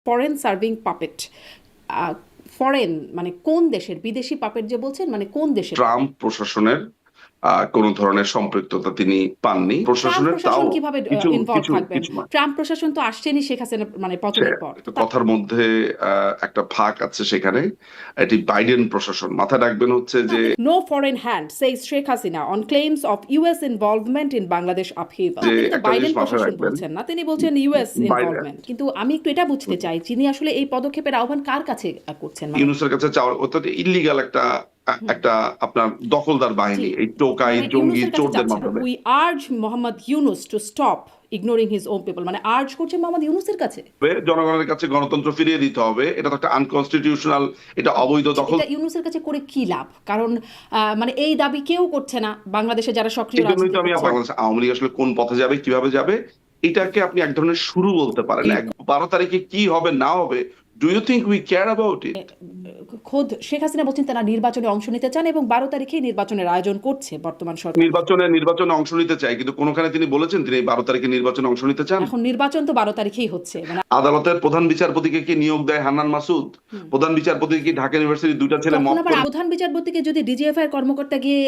Foreign serving puppet. Foreign মানে কোন দেশের? বিদেশি পাপেট যে বলছেন মানে কোন দেশের? ট্রাম্প প্রশাসনের কোন ধরনের সম্পৃক্ততা তিনি পাননি ট্রাম্প প্রশাসনের, তাও প্রশাসন কিভাবে কিছু ইনভলভ কিছু থাকবেন? কিছু নয়। ট্রাম্প প্রশাসন তো আসছেনই শেখ হাসিনা মানে পতনের পর। তো কথার মধ্যে একটা ফাঁক আছে সেখানে। এটি বাইডেন প্রশাসন, মাথায় রাখবেন হচ্ছে যে no foreign hand says Sheikh Hasina on claims of US involvement in Bangladesh upheaval. তিনি তো একটা জিনিস বাইডেন মাথায় প্রশাসন রাখবেন, বলছেন না, তিনি বলছেন ইউএস বাইডেন ইনভলভমেন্ট। কিন্তু আমি একটু এটা বুঝতে চাই, তিনি আসলে এই পদক্ষেপের আহ্বান কার কাছে করছেন? মানে ইউনূসের কাছে চাওয়ার, অর্থাৎ ইল্লিগাল একটা একটা আপনার দখলদার জি, বাহিনী, এই টোকাই মানে জঙ্গি ইউনূসের কাছে চোরদের চাচ্ছেন মাধ্যমে we urge Mohammad Yunus to stop ignoring his own people, মানে আর্জ করছেন মোহাম্মদ ইউনূসের কাছে। জনগণের কাছে গণতন্ত্র ফিরিয়ে দিতে হবে। এটা তো একটা আনকনস্টিটিউশনাল, এটা অবৈধ দখল। এটা ইউনূসের কাছে করে কি লাভ? কারণ মানে এই দাবি কেউ করছে না বাংলাদেশে যারা সক্রিয় এই জন্যই রাজনীতি তো আমি করছে। বাংলাদেশ আওয়ামী লীগ আসলে কোন পথে যাবে, কিভাবে যাবে, এটাকে আপনি এক ধরনের শুরু বলতে পারেন। 12 তারিখে কি হবে না হবে, do you think we care about it? খোদ শেখ হাসিনা বলছেন তারা নির্বাচনে অংশ নিতে চান এবং 12 তারিখেই নির্বাচনের আয়োজন করছে বর্তমান সরকার। নির্বাচনে অংশ নিতে চাই, কিন্তু কোনখানে তিনি বলেছেন তিনি 12 তারিখে নির্বাচনে অংশ নিতে চান? এখন নির্বাচন তো 12 তারিখেই হচ্ছে, মানে আদালতের প্রধান বিচারপতিকে কি নিয়োগ দেয় হান্নান মাসুদ? প্রধান বিচারপতি কি ঢাকা ইউনিভার্সিটির 2টা ছেলে তখন মত আবার প্রধান বিচারপতিকে যদি ডিজিএফআই এর কর্মকর্তা গিয়ে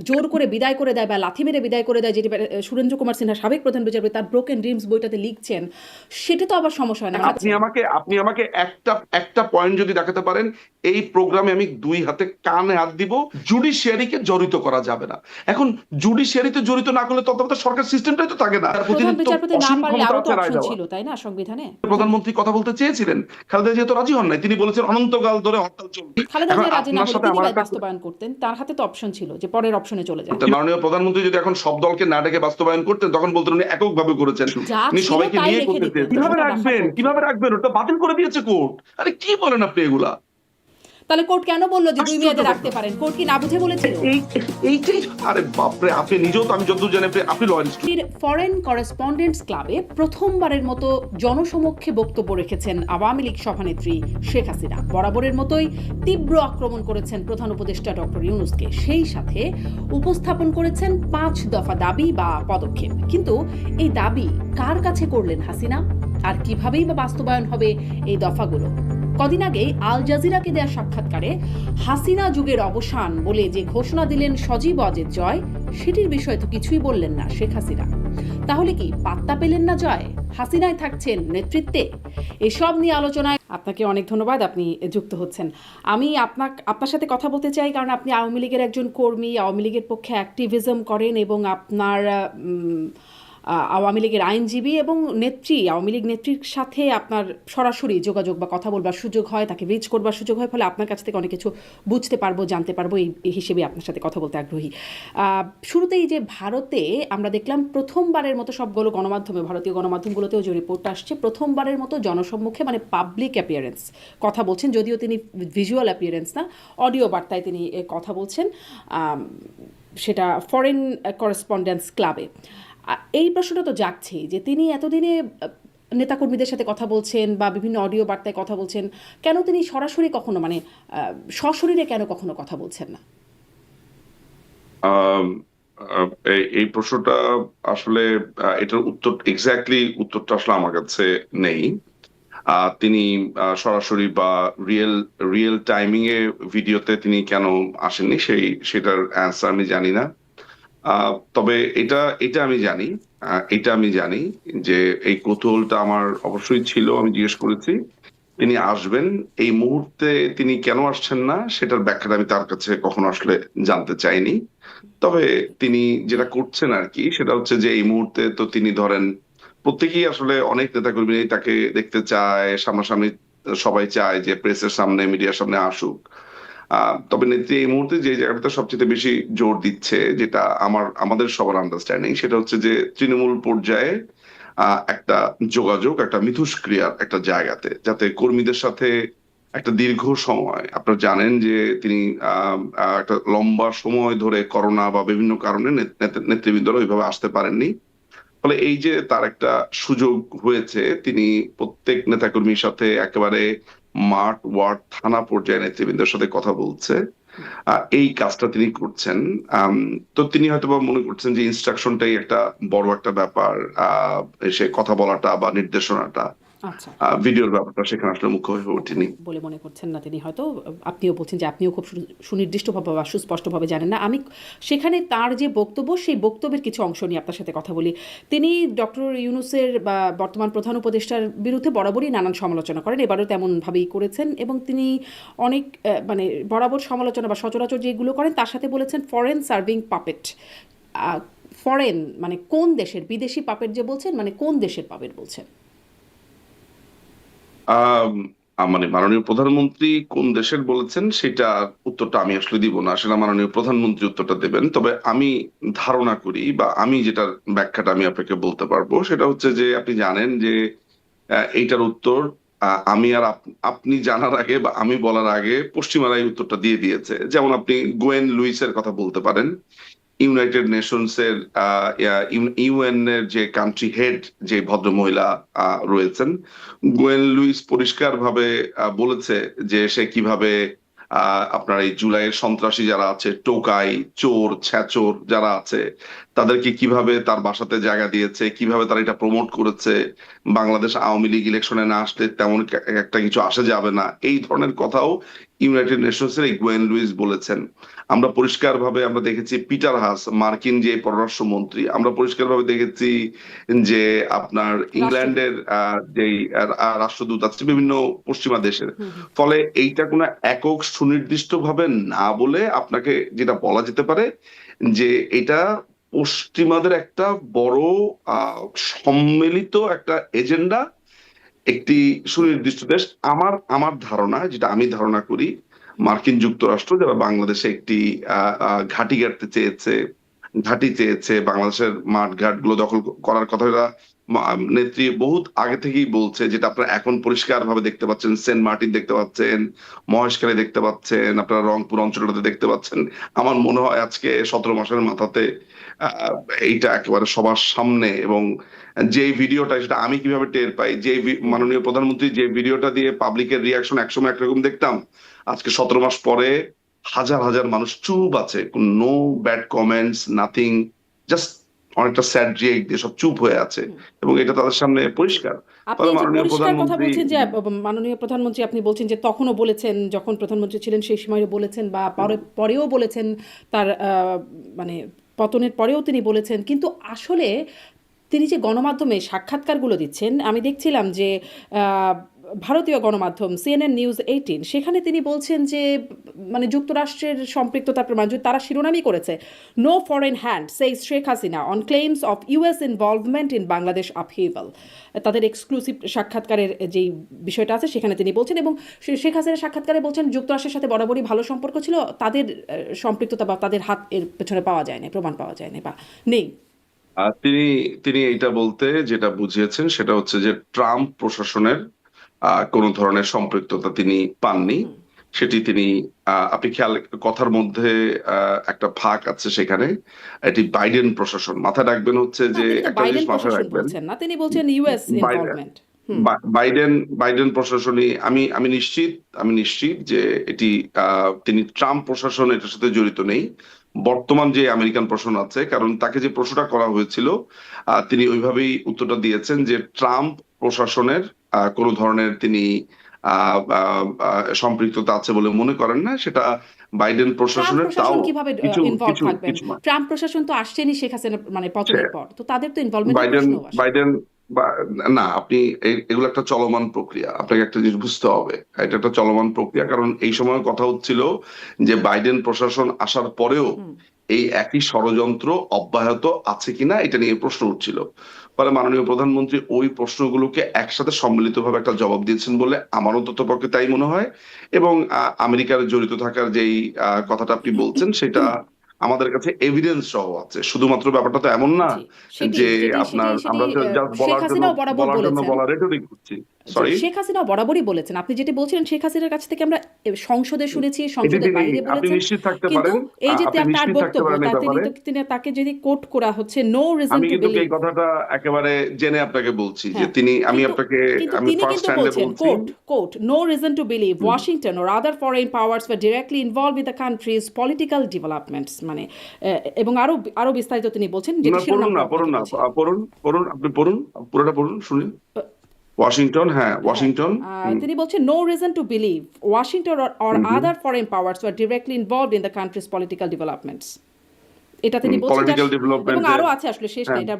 জোর করে বিদায় করে দেয় বা লাথি মেরে বিদায় করে দেয়, যেটি সুরেন্দ্র কুমার সিনহা সাবেক প্রধান বিচারপতি তার ব্রোকেন ড্রিমস বইটাতে লিখছেন, সেটা তো আবার সমস্যা হয় না? আপনি আমাকে একটা একটা পয়েন্ট যদি দেখাতে পারেন, এই প্রোগ্রামে আমি 2 হাতে কানে হাত দিব, জুডিশিয়ারিকে জড়িত করা যাবে না। এখন জুডিশিয়ারিতে জড়িত না করলে তত্ত্বাবধায়ক সরকার সিস্টেমটাই তো থাকে না। প্রধান বিচারপতি না অসীম পারলে ক্ষমতা আরো তো আছে রায় অপশন দেওয়া। ছিল তাই না সংবিধানে? প্রধানমন্ত্রী কথা বলতে চেয়েছিলেন, খালেদা জিয়া তো রাজি হন নাই, তিনি বলেছেন অনন্তকাল ধরে হরতাল চলবে। খালেদা এখন জিয়া রাজি না আপনার হলে সাথে তিনি আমার একটা, বাস্তবায়ন করতেন, তার হাতে তো অপশন ছিল যে পরের অপশনে চলে যায়। মাননীয় প্রধানমন্ত্রী যদি এখন সব দলকে না ডেকে বাস্তবায়ন করতেন, তখন বলতেন উনি এককভাবে করেছেন, যা উনি ছিল সবাইকে তাই নিয়ে রেখে করতে দিতেন, চেয়েছেন। কিভাবে ওটা রাখার রাখবেন, পক্ষে। কিভাবে রাখবেন? ওটা বাতিল করে দিয়েছে কোর্ট। আরে কি বলেন আপনি এগুলা? তাহলে কোর্ট কেন বললো যে 2 আশ্চর্য মেয়াদে কথা। রাখতে পারেন? কোর্ট কি না বুঝে বলেছিল? এই এইটাই, আরে বাপরে, আপনি নিজেও তো, আমি যতদূর জানি আপনি লয়ার স্টুডেন্ট। ফরেন করেসপন্ডেন্টস ক্লাবে প্রথমবারের মতো জনসমক্ষে বক্তব্য রেখেছেন আওয়ামী লীগ সভানেত্রী শেখ হাসিনা। বরাবরের মতোই তীব্র আক্রমণ করেছেন প্রধান উপদেষ্টা ডক্টর ইউনূসকে, সেই সাথে উপস্থাপন করেছেন 5 দফা দাবি বা পদক্ষেপ। কিন্তু এই দাবি কার কাছে করলেন হাসিনা, আর কিভাবেই বা বাস্তবায়ন হবে এই দফাগুলো? কদিন আগেই আল জাজিরাকে দেয়া সাক্ষাৎকারে হাসিনা যুগের অবসান বলে যে ঘোষণা দিলেন সজীব অজের জয়, সেটির বিষয়ে তো কিছুই বললেন না শেখ হাসিনা। তাহলে কি পাত্তা পেলেন না জয়? হাসিনাই থাকছেন নেতৃত্বে? এসব নিয়ে আলোচনায় আপনাকে অনেক ধন্যবাদ, আপনি যুক্ত হচ্ছেন। আমি আপনার সাথে কথা বলতে চাই কারণ আপনি আওয়ামী লীগের একজন কর্মী, আওয়ামী লীগের পক্ষে অ্যাক্টিভিজম করেন এবং আপনার আওয়ামী লীগের আইনজীবী এবং আওয়ামী লীগ নেত্রীর সাথে আপনার সরাসরি যোগাযোগ বা কথা বলবার সুযোগ হয়, তাকে রিচ করবার সুযোগ হয়, ফলে আপনার কাছ থেকে অনেক কিছু বুঝতে পারবো, জানতে পারবো, এই হিসেবে আপনার সাথে কথা বলতে আগ্রহী। শুরুতেই যে ভারতে আমরা দেখলাম প্রথমবারের মতো সবগুলো গণমাধ্যমে, ভারতীয় গণমাধ্যমগুলোতেও যে রিপোর্ট আসছে, প্রথমবারের মতো জনসম্মুখে মানে পাবলিক অ্যাপিয়ারেন্স কথা বলছেন, যদিও তিনি ভিজুয়াল অ্যাপিয়ারেন্স না, অডিও বার্তায় তিনি কথা বলছেন, সেটা ফরেন করেসপন্ডেন্স ক্লাবে। এই প্রশ্নটা তো জাগছেই যে তিনি এতদিনে নেতাকর্মীদের সাথে কথা বলছেন বা বিভিন্ন অডিও বার্তায় কথা বলছেন, কেন তিনি সরাসরি কখনো মানে সশরীরে কেন কখনো কথা বলছেন না? এই প্রশ্নটা আসলে, এটার উত্তরটা আসলে আমার কাছে নেই। তিনি সরাসরি বা রিয়েল টাইমিং এ ভিডিওতে তিনি কেন আসেননি, সেটার অ্যান্সার আমি জানি না। তবে এটা এটা আমি জানি যে এই কৌতূহলটা আমার অবশ্যই ছিল, আমি জিজ্ঞেস করেছি। তিনি আসবেন, এই মুহূর্তে তিনি কেন আসছেন না সেটার ব্যাখ্যাটা আমি তার কাছে কখনো আসলে জানতে চাইনি। তবে তিনি যেটা করছেন আর কি, সেটা হচ্ছে যে এই মুহূর্তে তো তিনি ধরেন, প্রত্যেকেই আসলে, অনেক নেতাকর্মী তাকে দেখতে চায় সামনাসামনি, সবাই চায় যে প্রেসের সামনে, মিডিয়ার সামনে আসুক। তবে নেত্রী এই মুহূর্তে যে জায়গাটাতে সবচেয়ে বেশি জোর দিচ্ছে, যেটা আমাদের সবার আন্ডারস্ট্যান্ডিং, সেটা হচ্ছে যে তৃণমূল পর্যায়ে একটা যোগাযোগ, একটা মিথস্ক্রিয়ার একটা জায়গাতে, যাতে কর্মীদের সাথে একটা দীর্ঘ সময়, আপনারা জানেন যে তিনি একটা লম্বা সময় ধরে করোনা বা বিভিন্ন কারণে নেতৃবৃন্দরা ওইভাবে আসতে পারেননি। ফলে এই যে তার একটা সুযোগ হয়েছে, তিনি প্রত্যেক নেতাকর্মীর সাথে একেবারে মাঠ, ওয়ার্ড, থানা পর্যায়ে নেতৃবৃন্দের সাথে কথা বলছে। এই কাজটা তিনি করছেন। তো তিনি হয়তোবা মনে করছেন যে ইনস্ট্রাকশনটাই একটা বড় একটা ব্যাপার, সে কথা বলাটা বা নির্দেশনাটা। আচ্ছা, ভিডিওর ব্যাপারটা সেখানে আসলে মুখ্য হয়ে ওঠেনি। বলে মনে করছেন না তিনি, হয়তো আপনিও বলছেন যে আপনিও খুব সুনির্দিষ্টভাবে বা সুস্পষ্টভাবে জানেন না। আমি সেখানে তার যে বক্তব্য, সেই বক্তব্যের কিছু অংশ নিয়ে আপনার সাথে কথা বলি। তিনি ডক্টর ইউনূসের বা বর্তমান প্রধান উপদেষ্টার বিরুদ্ধে বরাবরই নানান সমালোচনা করেন, এবারও তেমনভাবেই করেছেন, এবং তিনি অনেক মানে বরাবর সমালোচনা বা সচরাচর যেগুলো করেন তার সাথে বলেছেন ফরেন সার্ভিং পাপেট। ফরেন মানে কোন দেশের, বিদেশি পাপেট যে বলছেন, মানে কোন দেশের পাপেট বলছেন? আম, মানে মাননীয় প্রধানমন্ত্রী কোন দেশের বলেছেন সেটা উত্তরটা আমি আসলে দিব না, সেটা মাননীয় প্রধানমন্ত্রী উত্তরটা দেবেন। তবে আমি ধারণা করি বা আমি যেটার ব্যাখ্যাটা আমি আপনাকে বলতে পারবো সেটা হচ্ছে যে আপনি জানেন যে এইটার উত্তর আমি আর আপনি জানার আগে বা আমি বলার আগে পশ্চিমারা এই উত্তরটা দিয়ে দিয়েছে। যেমন আপনি গোয়েন লুইসের কথা বলতে পারেন, ইউনাইটেড নেশনস এর ইউএন এর যে কান্ট্রি হেড যে ভদ্র মহিলা রয়েছেন, গোয়েন লুইস পরিষ্কারভাবে বলেছে যে সে কিভাবে আপনার এই জুলাইয়ের সন্ত্রাসী যারা আছে, টোকাই, চোর, ছ্যাচোর যারা আছে, তাদেরকে কিভাবে তার বাসাতে জায়গা দিয়েছে, কিভাবে তারা এটা প্রমোট করেছে, বাংলাদেশ আওয়ামী লীগ ইলেকশনে না আসলে তেমন একটা কিছু আসা যাবে না, এই ধরনের কথাও ইউনাইটেড নেশনস এর এই গোয়েন লুইস বলেছেন। আমরা পরিষ্কারভাবে আমরা দেখেছি পিটার হাস, মার্কিন যে পররাষ্ট্র মন্ত্রী, আমরা পরিষ্কারভাবে দেখেছি যে আপনার রাষ্ট্রদূত। ইংল্যান্ডের যেই রাষ্ট্রদূত আছে বিভিন্ন পশ্চিমা দেশের। হুম, হুম। ফলে এইটা কোনো একক সুনির্দিষ্ট ভাবে না বলে আপনাকে যেটা বলা যেতে পারে যে এটা পশ্চিমাদের একটা বড় আহ সম্মিলিত একটা এজেন্ডা, একটি সুনির্দিষ্ট দেশ। আমার আমার ধারণা, যেটা আমি ধারণা করি, মার্কিন যুক্তরাষ্ট্র যারা বাংলাদেশে একটি ঘাঁটি গাড়তে চেয়েছে, ঘাঁটি চেয়েছে, বাংলাদেশের মাঠ ঘাট গুলো দখল করার কথাটা নেত্রী বহুত আগে থেকেই বলছে, যেটা আপনারা এখন পরিষ্কার ভাবে দেখতে পাচ্ছেন। সেন্ট মার্টিন দেখতে পাচ্ছেন, মহেশখালী দেখতে পাচ্ছেন, আপনারা রংপুর অঞ্চলটাতে দেখতে পাচ্ছেন। আমার মনে হয় আজকে 17 মাসের মাথাতে আহ এইটা একেবারে সবার সামনে। এবং যে ভিডিওটা, সেটা আমি কিভাবে টের পাই, যে হুম, হুম। মাননীয় প্রধানমন্ত্রী যে ভিডিওটা দিয়ে পাবলিকের রিয়াকশন একসময় একরকম দেখতাম, আজকে 17 মাস পরে হাজার হাজার মানুষ চুপ আছে, no bad comments, nothing, just অনেকটা স্যাড রিয়েক্ট দিয়ে সব চুপ হয়ে আছে, হুম। এবং এটা তাদের সামনে পরিষ্কার। আপনি ফলে এই যে মাননীয় পরিষ্কার কথা প্রধানমন্ত্রী বলছেন যে মাননীয় প্রধানমন্ত্রী, আপনি বলছেন যে তখনও বলেছেন, যখন প্রধানমন্ত্রী ছিলেন সেই সময় বলেছেন, বা পরেও বলেছেন, তার মানে পতনের পরেও তিনি বলেছেন, কিন্তু আসলে তিনি যে গণমাধ্যমে সাক্ষাৎকারগুলো দিচ্ছেন, আমি দেখছিলাম যে আহ, ভারতীয় গণমাধ্যম সিএনএন নিউজ 18, সেখানে তিনি বলছেন যে মানে যুক্তরাষ্ট্রের সম্পৃক্ততার প্রমাণ, যে তারা শিরোনামই করেছে no foreign hand says Sheikh Hasina on claims of US involvement in Bangladesh upheaval. তাদের এক্সক্লুসিভ সাক্ষাৎকারের যেই বিষয়টা আছে সেখানে তিনি বলছেন, এবং শেখ হাসিনার সাক্ষাৎকারে বলছেন যুক্তরাষ্ট্রের সাথে বরাবরই ভালো সম্পর্ক ছিল, তাদের সম্পৃক্ততা বা তাদের হাত এর পেছনে পাওয়া যায় না, প্রমাণ পাওয়া যায় না বা নেই। তিনি তিনি এইটা বলতে যেটা বুঝিয়েছেন সেটা হচ্ছে যে ট্রাম্প প্রশাসনের কোনো ধরনের সম্পৃক্ততা তিনি পাননি। সেটি তিনি আপনি খেয়াল, কথার মধ্যে একটা ফাঁক আছে সেখানে, এটি বাইডেন প্রশাসন, মাথায় রাখবেন হচ্ছে না, যে তিনি তো একটা জিনিস বাইডেন মাথায় প্রশাসন রাখবেন। বলছেন না, তিনি বলছেন ইউএস বাই- ইনভলভমেন্ট। হুম। বাইডেন বাইডেন প্রশাসনই, আমি নিশ্চিত যে এটি তিনি ট্রাম্প প্রশাসন এটার সাথে জড়িত নেই। বর্তমান যে আমেরিকান প্রশাসন আছে, কারণ তাকে যে প্রশ্নটা করা হয়েছিল তিনি ওইভাবেই উত্তরটা দিয়েছেন যে ট্রাম্প প্রশাসনের কোনো ধরনের তিনি সম্পৃক্ততা আছে বলে মনে করেন না, সেটা বাইডেন ট্রাম্প প্রশাসনের। তাও প্রশাসন কিভাবে কিছু ইনভলভ কিছু থাকবেন? কিছু ট্রাম্প প্রশাসন তো আসছেনই শেখ হাসিনা মানে পতনের পর, তো তাদের তো ইনভলভমেন্টের বাইডেন প্রশ্নও আসে। বাইডেন না, আপনি এগুলো একটা চলমান প্রক্রিয়া, আপনাকে একটা জিনিস বুঝতে হবে, এটা একটা চলমান প্রক্রিয়া। কারণ এই সময় কথা হচ্ছিল যে বাইডেন প্রশাসন আসার পরেও হুম। এই একই ষড়যন্ত্র অব্যাহত আছে কিনা এটা নিয়ে প্রশ্ন উঠছিল। ফলে মাননীয় প্রধানমন্ত্রী ওই প্রশ্নগুলোকে একসাথে সম্মিলিতভাবে একটা জবাব দিয়েছেন বলে আমার অন্তত পক্ষে তাই মনে হয়। এবং আমেরিকার জড়িত থাকার যেই কথাটা আপনি বলছেন সেটা আমাদের কাছে এভিডেন্স সহ আছে। শুধুমাত্র ব্যাপারটা তো এমন না জি, সেটি যে যেটি সেটি আপনার সেটি আমরা জাস্ট শেখ হাসিনাও বরাবর বলেছেন। বলা রেটরিক করছি। জি, সরি, শেখ হাসিনাও বরাবরই বলেছেন। আপনি যেটি বলছিলেন শেখ হাসিনার কাছ থেকে আমরা সংসদে শুনেছি, এটি সংসদের তিনি, বাইরে আপনি বলেছেন। নিশ্চিত থাকতে কিন্তু পারেন, এই যে আপনি তার নিশ্চিত থাকতে বক্তব্য, পারেন এই ব্যাপারে। তিনি তাকে যদি কোট করা হচ্ছে নো রিজন আমি টু কিন্তু বিলিভ। এই কথাটা একেবারে জেনে আপনাকে বলছি যে হ্যাঁ, তিনি, কিন্তু আমি তিনি ফার্স্ট কিন্তু হ্যান্ডে বলছেন বলছি। Quote no reason to believe Washington or other foreign powers were directly involved with the country's political developments, মানে এবং আরো বিস্তারিত তিনি বলছেন, যেটি না, পড়ুন শিরোনামটা না, আপনাকে বলছিলাম। পড়ুন, আপনি পড়ুন, পুরোটা পড়ুন, শুনি। ওয়াশিংটন, হ্যাঁ হ্যাঁ ওয়াশিংটন। তিনি বলছেন no reason to believe Washington or other foreign powers were directly involved in the country's political developments. এটা তিনি বলছেন পলিটিক্যাল এবং ডেভেলপমেন্টে। আরো আছে আসলে শেষ হ্যাঁ নেই এটা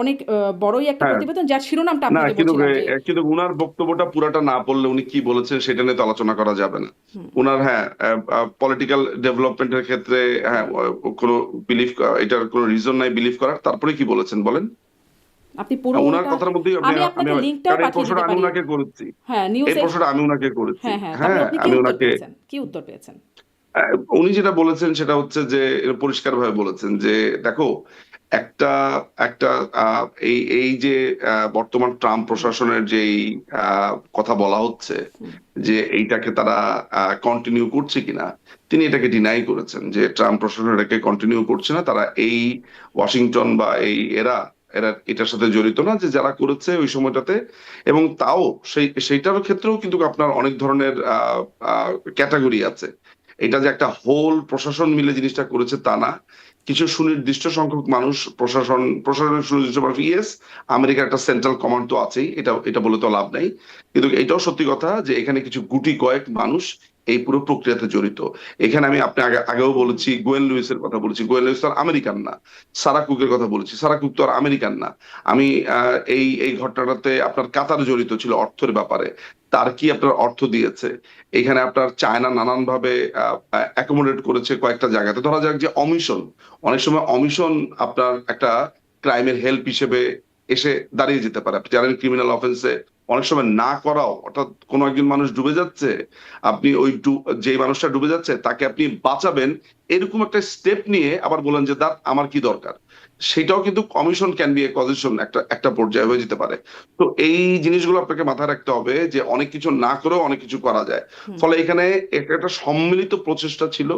অনেক বড়ই একটা হ্যাঁ। প্রতিবেদন যার শিরোনামটা না আপনাকে কিন্তু বলছিলাম যে কিন্তু উনার বক্তব্যটা পুরাটা না পড়লে উনি কি বলেছেন সেটা নিয়ে তো আলোচনা করা যাবে না। উনার হ্যাঁ পলিটিক্যাল ডেভেলপমেন্টের ক্ষেত্রে হ্যাঁ কোনো বিলিভ, এটার কোনো রিজন নাই বিলিভ করার। তারপরে কি বলেছেন বলেন? আপনি উনার পুরোটা কথার মধ্যেই আমি আপনাকে লিংকটাও কারণ এই পাঠিয়ে প্রশ্নটা দিতে আমি পারি। উনাকে করেছি। হ্যাঁ এই নিউজে প্রশ্নটা আমি উনাকে করেছি। হ্যাঁ হ্যাঁ তারপরে হ্যাঁ আপনি কি আমি উত্তর উনাকে পেয়েছেন কি উত্তর পেয়েছেন? উনি যেটা বলেছেন সেটা হচ্ছে যে পরিষ্কার ভাবে বলেছেন যে দেখো একটা একটা এই এই যে বর্তমান ট্রাম্প প্রশাসনের যেই কথা বলা হচ্ছে যে এইটাকে তারা কন্টিনিউ করছে কিনা, তিনি এটাকে ডিনাই করেছেন যে ট্রাম্প প্রশাসন এটাকে কন্টিনিউ করছে না। তারা এই ওয়াশিংটন বা এই এরা এরা এটার সাথে জড়িত না, যে যারা করেছে ওই সময়টাতে। এবং তাও সেইটার ক্ষেত্রেও কিন্তু আপনার অনেক ধরনের ক্যাটাগরি আছে। এটা যে একটা হোল প্রশাসন মিলে জিনিসটা করেছে তা না। কিছু সুনির্দিষ্ট সংখ্যক মানুষ প্রশাসনের সুনির্দিষ্ট মানুষ, ইয়েস আমেরিকার একটা সেন্ট্রাল কমান্ড তো আছেই, এটা এটা বলে তো লাভ নাই। কিন্তু এটাও সত্যি কথা যে এখানে কিছু গুটি কয়েক মানুষ এই পুরো প্রক্রিয়াতে জড়িত। এখানে আমি আপনি আগেও বলেছি, গোয়েন লুইসের কথা বলেছি, গোয়েন লুইস তো আর আমেরিকান না। সারা কুকের কথা বলেছি, সারা কুক তো আর আমেরিকান না। আমি এই এই ঘটনাটাতে আপনার কাতার জড়িত ছিল অর্থের ব্যাপারে। তার কি আপনার অর্থ দিয়েছে? এখানে আপনার চায়না নানান ভাবে অ্যাকোমোডেট করেছে কয়েকটা জায়গাতে। ধরা যাক যে অমিশন, অনেক সময় অমিশন আপনার একটা ক্রাইমের হেল্প হিসেবে এসে দাঁড়িয়ে যেতে পারে। আপনি জানেন ক্রিমিনাল অফেন্সে অনেক সময় না করাও, অর্থাৎ কোনো একজন মানুষ ডুবে যাচ্ছে, আপনি ওই যে মানুষটা ডুবে যাচ্ছে তাকে আপনি বাঁচাবেন, এরকম একটা স্টেপ নিয়ে আবার বলেন যে আমার কি দরকার, সেটাও কিন্তু কমিশন ক্যান বি এ কজিশন, একটা একটা পর্যায়ে হয়ে যেতে পারে। তো এই জিনিসগুলো আপনাকে মাথায় রাখতে হবে যে অনেক কিছু না করেও অনেক কিছু করা যায়। ফলে এখানে একটা সম্মিলিত প্রচেষ্টা ছিল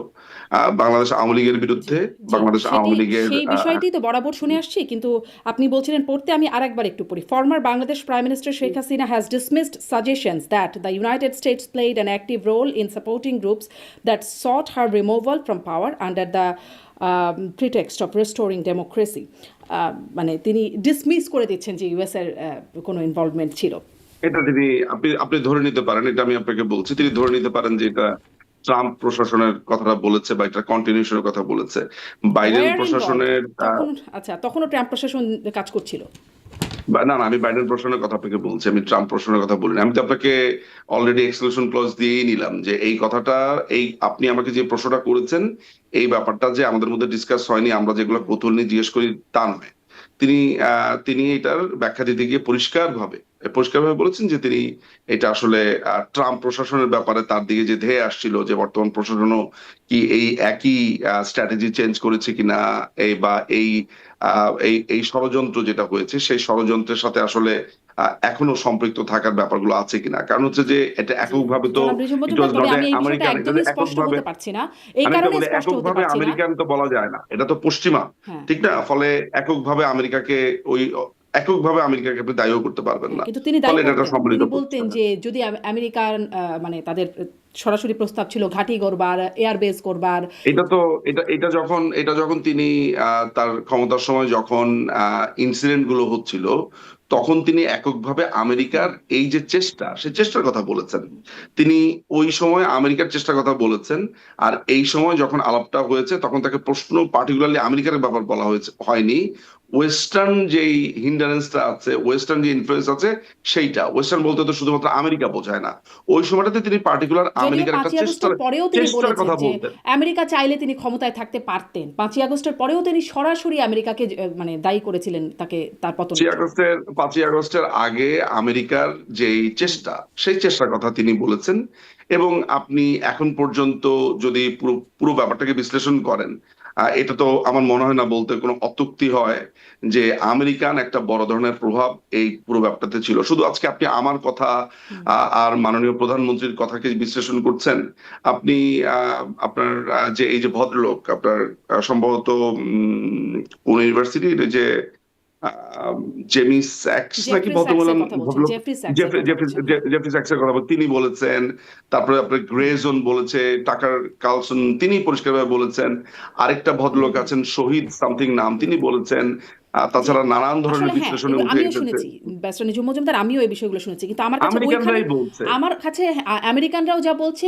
বাংলাদেশ আওয়ামী লীগের জি বিরুদ্ধে। জি বাংলাদেশ সেটি আওয়ামী লীগের সেই বিষয়টি তো বরাবর শুনে আসছি কিন্তু আপনি বলছিলেন পড়তে আমি আরেকবার একটু পড়ি former Bangladesh prime minister Sheikh Hasina has dismissed suggestions that the United States played an active role in supporting groups that sought her removal from power under the pretext of restoring democracy মানে তিনি ডিসমিস করে দিচ্ছেন যে ইউএস এর কোনো involvement ছিল। এটা তিনি আপনি আপনি ধরে নিতে পারেন, এটা আমি আপনাকে বলছি, তিনি ধরে নিতে পারেন যে এটা ট্রাম্প প্রশাসনের কথাটা বলেছে বা এটা কন্টিনিউশনের কথা বলেছে। বাইডেন ওয়ার ইনভলভড প্রশাসনের তখন আচ্ছা তখনও ট্রাম্প প্রশাসন কাজ করছিল। না না, আমি বাইডেন প্রশাসনের কথা আপনাকে বলছি, আমি ট্রাম্প প্রশাসনের কথা বলিনি। আমি তো আপনাকে অলরেডি এক্সক্লুশন ক্লজ দিয়েই নিলাম যে এই কথাটা, এই আপনি আমাকে যে প্রশ্নটা করেছেন এই ব্যাপারটা যে আমাদের মধ্যে ডিসকাস হয়নি, আমরা যেগুলো কৌতূহল নিয়ে জিজ্ঞেস করি তা নয়। তিনি তিনি এটার ব্যাখ্যা দিতে গিয়ে পরিষ্কারভাবে বলেছেন যে তিনি এটা আসলে ট্রাম্প প্রশাসনের ব্যাপারে তার দিকে যে ধেয়ে আসছিল যে বর্তমান প্রশাসনও কি এই একই স্ট্র্যাটেজি চেঞ্জ করেছে কিনা, এই বা এই এই এই ষড়যন্ত্র যেটা হয়েছে সেই ষড়যন্ত্রের সাথে আসলে এখনো সম্পৃক্ত থাকার ব্যাপারগুলো আছে কিনা। কারণ হচ্ছে যে এটা এককভাবে তো জনাব রিজু ইট মজুমদার ওয়াজ তবে নট আমি এই বিষয়টা আমেরিকান, এটা একদমই স্পষ্ট এককভাবে, হতে পারছি না এই আমি একটা কারণে বলি স্পষ্ট হতে এককভাবে পারছি না। আমেরিকান তো বলা যায় না, এটা তো পশ্চিমা, হ্যাঁ ঠিক না? ফলে এককভাবে আমেরিকাকে এককভাবে আমেরিকাকে আপনি দায়ীও করতে পারবেন হ্যাঁ না। কিন্তু তিনি দায়ী ফলে এটা একটা করতেন সম্মিলিত তিনি বলতেন প্রচেষ্টা। যে যদি আমেরিকান মানে তাদের সরাসরি প্রস্তাব ছিল ঘাঁটি করবার এয়ারবেস করবার। এটা তো এটা যখন তিনি তার ক্ষমতার সময় যখন ইনসিডেন্ট গুলো হচ্ছিল তখন তিনি এককভাবে আমেরিকার এই যে চেষ্টা, সেই চেষ্টার কথা বলেছেন। তিনি ওই সময় আমেরিকার চেষ্টার কথা বলেছেন। আর এই সময় যখন আলাপটা হয়েছে তখন তাকে প্রশ্ন পার্টিকুলারলি আমেরিকার ব্যাপার বলা হয়নি। ওয়েস্টার্ন যেই হিন্ডারেন্সটা আছে, ওয়েস্টার্ন যে ইনফ্লুয়েন্স আছে, সেইটা ওয়েস্টার্ন বলতে তো শুধুমাত্র আমেরিকা বোঝায় না। ওই সময়টাতে তিনি পার্টিকুলার যদিও আমেরিকার একটা 5ই আগস্টের পরেও তিনি চেষ্টার বলেছেন কথা যে বলতেন। আমেরিকা চাইলে তিনি ক্ষমতায় থাকতে পারতেন 5ই আগস্টের পরেও তিনি সরাসরি আমেরিকাকে মানে দায়ী করেছিলেন তাকে তার পতনের জন্য। 5ই আগস্টের আগে আমেরিকার যেই চেষ্টা, সেই চেষ্টার কথা তিনি বলেছেন। এবং আপনি এখন পর্যন্ত যদি পুরো পুরো ব্যাপারটাকে বিশ্লেষণ করেন, এটা তো আমার মনে হয় না বলতে কোনো অত্যুক্তি হয় যে আমেরিকান একটা বড় ধরনের প্রভাব এই পুরো ব্যাপারটাতে ছিল। শুধু আজকে আপনি আমার কথা আর মাননীয় প্রধানমন্ত্রীর কথাকে বিশ্লেষণ করছেন। আপনি আপনার যে এই যে ভদ্রলোক আপনার সম্ভবত কোন ইউনিভার্সিটির যে জেমি স্যাক্স নাকি জেফ্রি ভদ্রমহিলা, স্যাক্সের কথা বলছেন ভদ্রলোক জেফ্রি স্যাক্সের কথা বলছেন। জেফ্রি স্যাক্সের কথা তিনি বলেছেন। তারপরে আপনার গ্রেজন বলেছে, টাকার কার্লসন তিনি পরিষ্কারভাবে বলেছেন। আরেকটা ভদ্রলোক আছেন শহীদ সামথিং নাম, তিনি বলেছেন। তাছাড়া নানান ধরনের আসলে হ্যাঁ, বিশ্লেষণে এগুলো উঠে আমিও এসেছে। শুনেছি। ব্যারিস্টার নিজুম মজুমদার, আমিও এই বিষয়গুলো শুনেছি। কিন্তু আমার কাছে ওইখানে আমেরিকানরাই বলছে। আমার কাছে আমেরিকানরাও যা বলছে,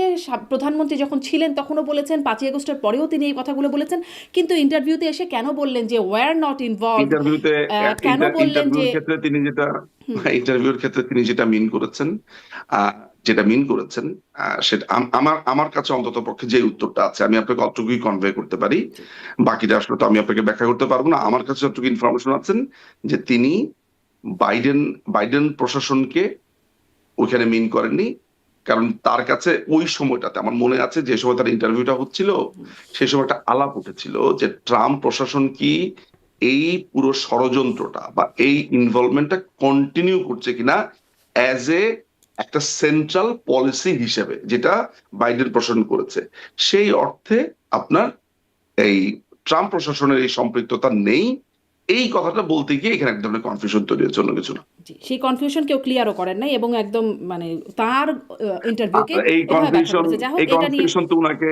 প্রধানমন্ত্রী যখন ছিলেন তখনও বলেছেন, ৫ই আগস্টের পরেও তিনি এই কথাগুলো বলেছেন। কিন্তু ইন্টারভিউতে এসে কেন বললেন যে ওয়্যার নট ইনভলভড? ইন্টারভিউতে কেন বললেন যে ইন্টারভিউর ক্ষেত্রে তিনি যেটা ইন্টারভিউর ক্ষেত্রে তিনি যেটা মিন করেছেন, আহ, যেটা মিন করেছেন, সেটা আমার আমার কাছে অন্তত পক্ষে যে উত্তরটা আছে আমি আপনাকে অতটুকুই কনভে করতে পারি। বাকিটা আসলে তো আমি আপনাকে ব্যাখ্যা করতে পারবো না। আমার কাছে যতটুকু ইনফরমেশন আছেন যে তিনি বাইডেন বাইডেন প্রশাসনকে ওইখানে মিন করেননি। কারণ তার কাছে ওই সময়টাতে আমার মনে আছে যে সময় তার ইন্টারভিউটা হচ্ছিল, সেই সময় একটা আলাপ উঠেছিল যে ট্রাম্প প্রশাসন কি এই পুরো ষড়যন্ত্রটা বা এই ইনভলভমেন্টটা কন্টিনিউ করছে কিনা অ্যাজ এ একটা সেন্ট্রাল পলিসি হিসেবে, যেটা বাইডেন প্রশাসন করেছে। সেই অর্থে আপনার এই ট্রাম্প প্রশাসনের এই সম্পৃক্ততা নেই, এই কথাটা বলতে গিয়ে এখানে এক ধরনের কনফিউশন তৈরি হচ্ছে, অন্য কিছু না। জি, সেই কনফিউশন কেউ ক্লিয়ারও করেন নাই এবং একদম মানে তার ইন্টারভিউকে এই এভাবে ব্যাখ্যা কনফিউশন করেছে। যাই হোক, এই এটা নিয়ে কনফিউশন তো উনাকে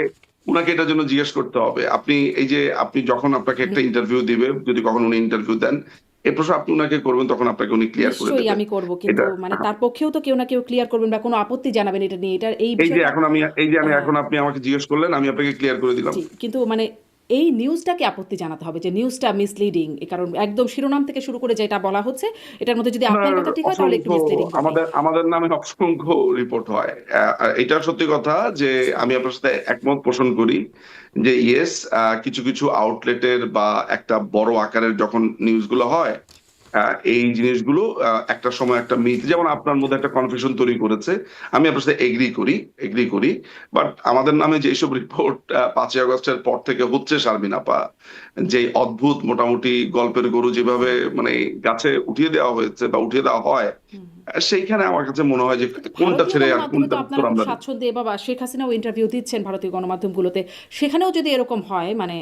উনাকে এটার জন্য জিজ্ঞেস করতে হবে। আপনি এই যে আপনি যখন আপনাকে একটা ইন্টারভিউ দিবে, যদি কখনো উনি ইন্টারভিউ দেন, এই প্রশ্ন আপনি উনাকে করবেন, তখন আপনাকে উনি ক্লিয়ার করে নিশ্চয়ই দেবেন আমি করব, কিন্তু এটা। মানে তার পক্ষেও তো কেউ না কেউ ক্লিয়ার করবেন বা কোনো আপত্তি জানাবেন এটা নিয়ে। এই এই যে বিষয়টা এখন আমি এই যে আমি আহ, এখন আপনি আমাকে জিজ্ঞেস করলেন, আমি আপনাকে ক্লিয়ার করে দিলাম। জি, কিন্তু মানে এই নিউজটাকে আপত্তি জানাতে হবে যে নিউজটা মিসলিডিং, কারণ একদম শিরোনাম থেকে শুরু করে যেটা বলা হচ্ছে এটার মধ্যে যদি আপনার আপনার কথা ঠিক হয় তাহলে একটু অসংখ্য মিসলিডিং বটে। আমাদের নামে অসংখ্য রিপোর্ট হয়। এটা সত্যি কথা যে আমি আপনার সাথে একমত পোষণ করি যে ইয়েস, কিছু কিছু আউটলেটের বা একটা বড় আকারের যখন নিউজগুলো হয়, এই জিনিসগুলো একটা সময় একটা মিথ, যেমন আপনার মধ্যে একটা কনফিউশন তৈরি করেছে। আমি আপনার সাথে এগ্রি করি। বাট আমাদের নামে যেসব রিপোর্ট ৫ই আগস্টের পর থেকে হচ্ছে, শারমিন আপা, যে অদ্ভুত মোটামুটি গল্পের গরু যেভাবে মানে গাছে উঠিয়ে দেওয়া হয়েছে বা উঠিয়ে দেওয়া হয়, সেইখানে আমার কাছে মনে হয় যে কিন্তু কোনটা ভারতীয় ছেড়ে আর গণমাধ্যমে তো কোনটার উত্তর আপনারা খুব আমরা দিই। স্বাচ্ছন্দ্যে, বাবা শেখ হাসিনাও ইন্টারভিউ দিচ্ছেন ভারতীয় গণমাধ্যমগুলোতে, সেখানেও যদি এরকম হয়, মানে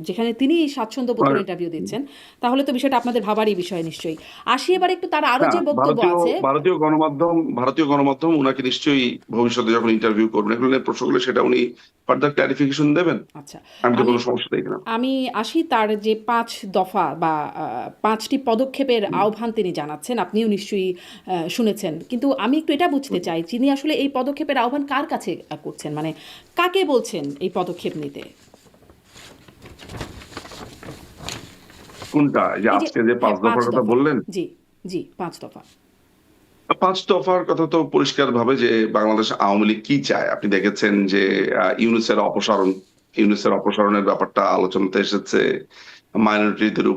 যেখানে তিনি স্বাচ্ছন্দ্য বোধ আর করে ইন্টারভিউ দিচ্ছেন, তাহলে তো বিষয়টা আপনাদের ভাবারই বিষয় নিশ্চয়ই। আসি এবার একটু তার আরো না, যে বক্তব্য ভারতীয় আছে। ভারতীয় গণমাধ্যম উনাকে নিশ্চয়ই ভবিষ্যতে যখন ইন্টারভিউ করবেন, এগুলো নিয়ে প্রশ্নগুলো, সেটা উনি ফার্দার ক্লারিফিকেশন দেবেন। আচ্ছা, আমি তো আমি কোনো সমস্যা দেখি না। আমি আসি তার যে ৫ দফা বা ৫টি পদক্ষেপের আহ্বান তিনি জানাচ্ছেন, আপনিও নিশ্চয়ই শুনেছেন। কিন্তু আমি একটু এটা বুঝতে চাই, তিনি আসলে এই পদক্ষেপের আহ্বান কার কাছে করছেন, মানে কাকে বলছেন এই পদক্ষেপ নিতে? কোনটা যে এই যে আজকে যে পাঁচ হ্যাঁ, পাঁচ দফার কথা দফা বললেন? জি, জি, ৫ দফা। ৫ দফার কথা তো পরিষ্কার ভাবে যে বাংলাদেশ আওয়ামী লীগ কি চায় আপনি দেখেছেন যে ইউনূসের অপসারণের ব্যাপারটা আলোচনাতে এসেছে। মাইনরিটিদের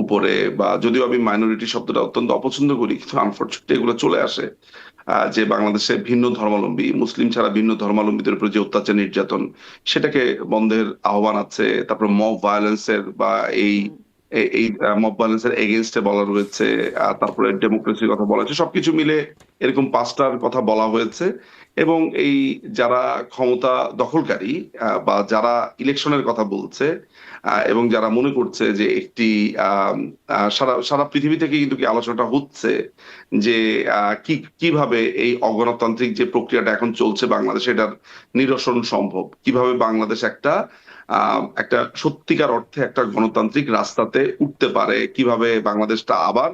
উপরে, বা যদিও আমি মাইনরিটি শব্দটা অত্যন্ত অপছন্দ করি, কিন্তু আনফরচুনেটলি এগুলো চলে আসে। যে বাংলাদেশে ভিন্ন ধর্মাবলম্বী, মুসলিম ছাড়া ভিন্ন ধর্মাবলম্বীদের উপর যে অত্যাচার নির্যাতন, সেটাকে বন্ধের আহ্বান আছে। তারপর মব ভায়োলেন্সের বা এই হুম, এই মব ভায়োলেন্সের এগেইনস্টে বলা রয়েছে। তারপরে ডেমোক্রেসির কথা বলা হয়েছে, সবকিছু মিলে এরকম ৫টার কথা বলা হয়েছে। এবং এই যারা ক্ষমতা দখলকারী বা যারা ইলেকশনের কথা বলছে, এবং যারা মনে করছে যে একটি আম, সারা সারা পৃথিবী থেকে কিন্তু কি আলোচনাটা হচ্ছে যে কিভাবে এই অগণতান্ত্রিক যে প্রক্রিয়াটা এখন চলছে বাংলাদেশে, এটার নিরসন সম্ভব, কিভাবে বাংলাদেশ একটা সত্যিকার অর্থে একটা গণতান্ত্রিক রাস্তাতে উঠতে পারে, কিভাবে বাংলাদেশটা আবার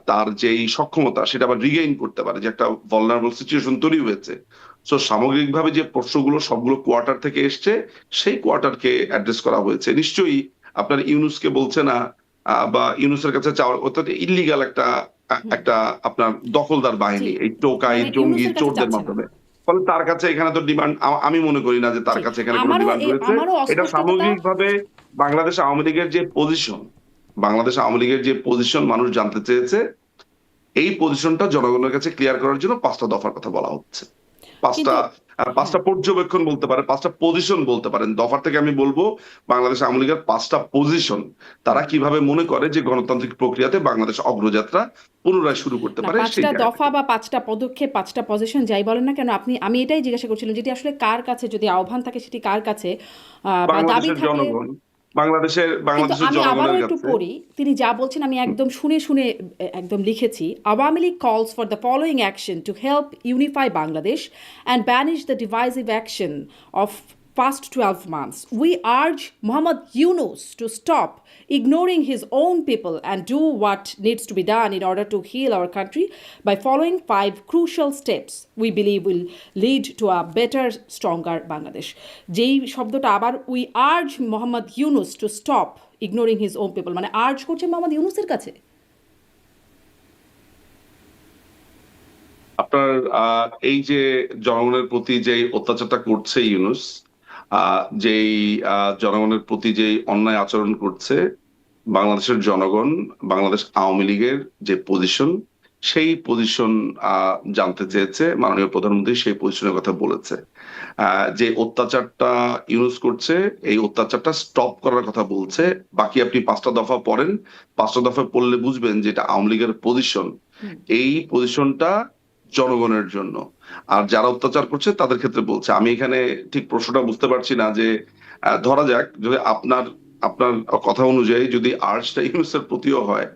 তার যেই সক্ষমতা সেটা আবার রিগেইন করতে পারে, যে একটা ভলনারেবল সিচুয়েশন তৈরি হয়েছে। তো সামগ্রিকভাবে যে প্রশ্নগুলো সবগুলো কোয়ার্টার থেকে এসছে, সেই কোয়ার্টারকে অ্যাড্রেস করা হয়েছে। নিশ্চয়ই আপনার ইউনুসকে বলছে না, বা ইউনুসের কাছে চাওয়ার, অর্থাৎ ইল্লিগাল হুম, একটা আপনার দখলদার জি, বাহিনী, এই টোকাই মানে জঙ্গি ইউনূসের কাছে চোরদের চাচ্ছে না। মাধ্যমে। ফলে তার কাছে এখানে তো ডিমান্ড, আমি মনে করি না যে তার জি, কাছে এখানে কোনো ডিমান্ড রয়েছে। আমারও এটা অস্পষ্টতা। সামগ্রিকভাবে বাংলাদেশ আওয়ামী লীগের যে পজিশন, মানুষ জানতে চেয়েছে। এই পজিশনটা জনগণের কাছে ক্লিয়ার করার জন্য ৫টা দফার কথা বলা হচ্ছে। পাঁচটা কিন্তু হ্যাঁ, ৫টা পর্যবেক্ষণ বলতে পারে, ৫টা পজিশন বলতে পারেন। দফার থেকে আমি বলবো বাংলাদেশ আওয়ামী লীগের ৫টা পজিশন, তারা কিভাবে মনে করে যে গণতান্ত্রিক প্রক্রিয়াতে বাংলাদেশ অগ্রযাত্রা পুনরায় শুরু করতে না, পারে, সেই ৫টা জায়গা দফা থেকে। বা ৫টা পদক্ষেপ, ৫টা পজিশন যাই বলেন না কেন, আমি এটাই জিজ্ঞাসা করছিলাম, যেটি আসলে কার কাছে, যদি আহ্বান থাকে সেটি কার কাছে, বা দাবি বাংলাদেশের থাকলে। জনগণ, কিন্তু বাংলাদেশের আমি আবারও জনগণের একটু কাছে। পড়ি, তিনি যা বলছেন আমি একদম শুনে শুনে একদম লিখেছি। আওয়ামী লীগ কলস for the following action to help unify Bangladesh and banish the divisive action of past 12 months. We urge Muhammad Yunus to stop ignoring his own people and do what needs to be done in order to heal our country by following 5 crucial steps we believe will lead to a better, stronger Bangladesh. যেই শব্দটা আবার we urge Muhammad Yunus to stop ignoring his own people, মানে urge করছে মোহাম্মদ ইউনুসের কাছে। আপনার এই যে জনগণের প্রতি যে অত্যাচারটা করছে ইউনুস, যেই জনগণের প্রতি যে অন্যায় আচরণ করছে, বাংলাদেশের জনগণ বাংলাদেশ আওয়ামী লীগের যে পজিশন, সেই পজিশন জানতে চেয়েছে। মাননীয় প্রধানমন্ত্রী সেই পজিশনের কথা বলেছে। যে অত্যাচারটা ইউনুস করছে, এই অত্যাচারটা স্টপ করার কথা বলছে। বাকি আপনি 5টা দফা পড়েন, 5টা দফা পড়লে বুঝবেন যে এটা আওয়ামী লীগের পজিশন। এই পজিশনটা জনগণের জন্য, আর যারা অত্যাচার করছে তাদের ক্ষেত্রে বলছে। আমি এখানে ঠিক প্রশ্নটা বুঝতে পারছি না যে ধরা যাক যদি আপনার কথা অনুযায়ী যদি আর্টসটা ইউনুসের প্রতিও হয়,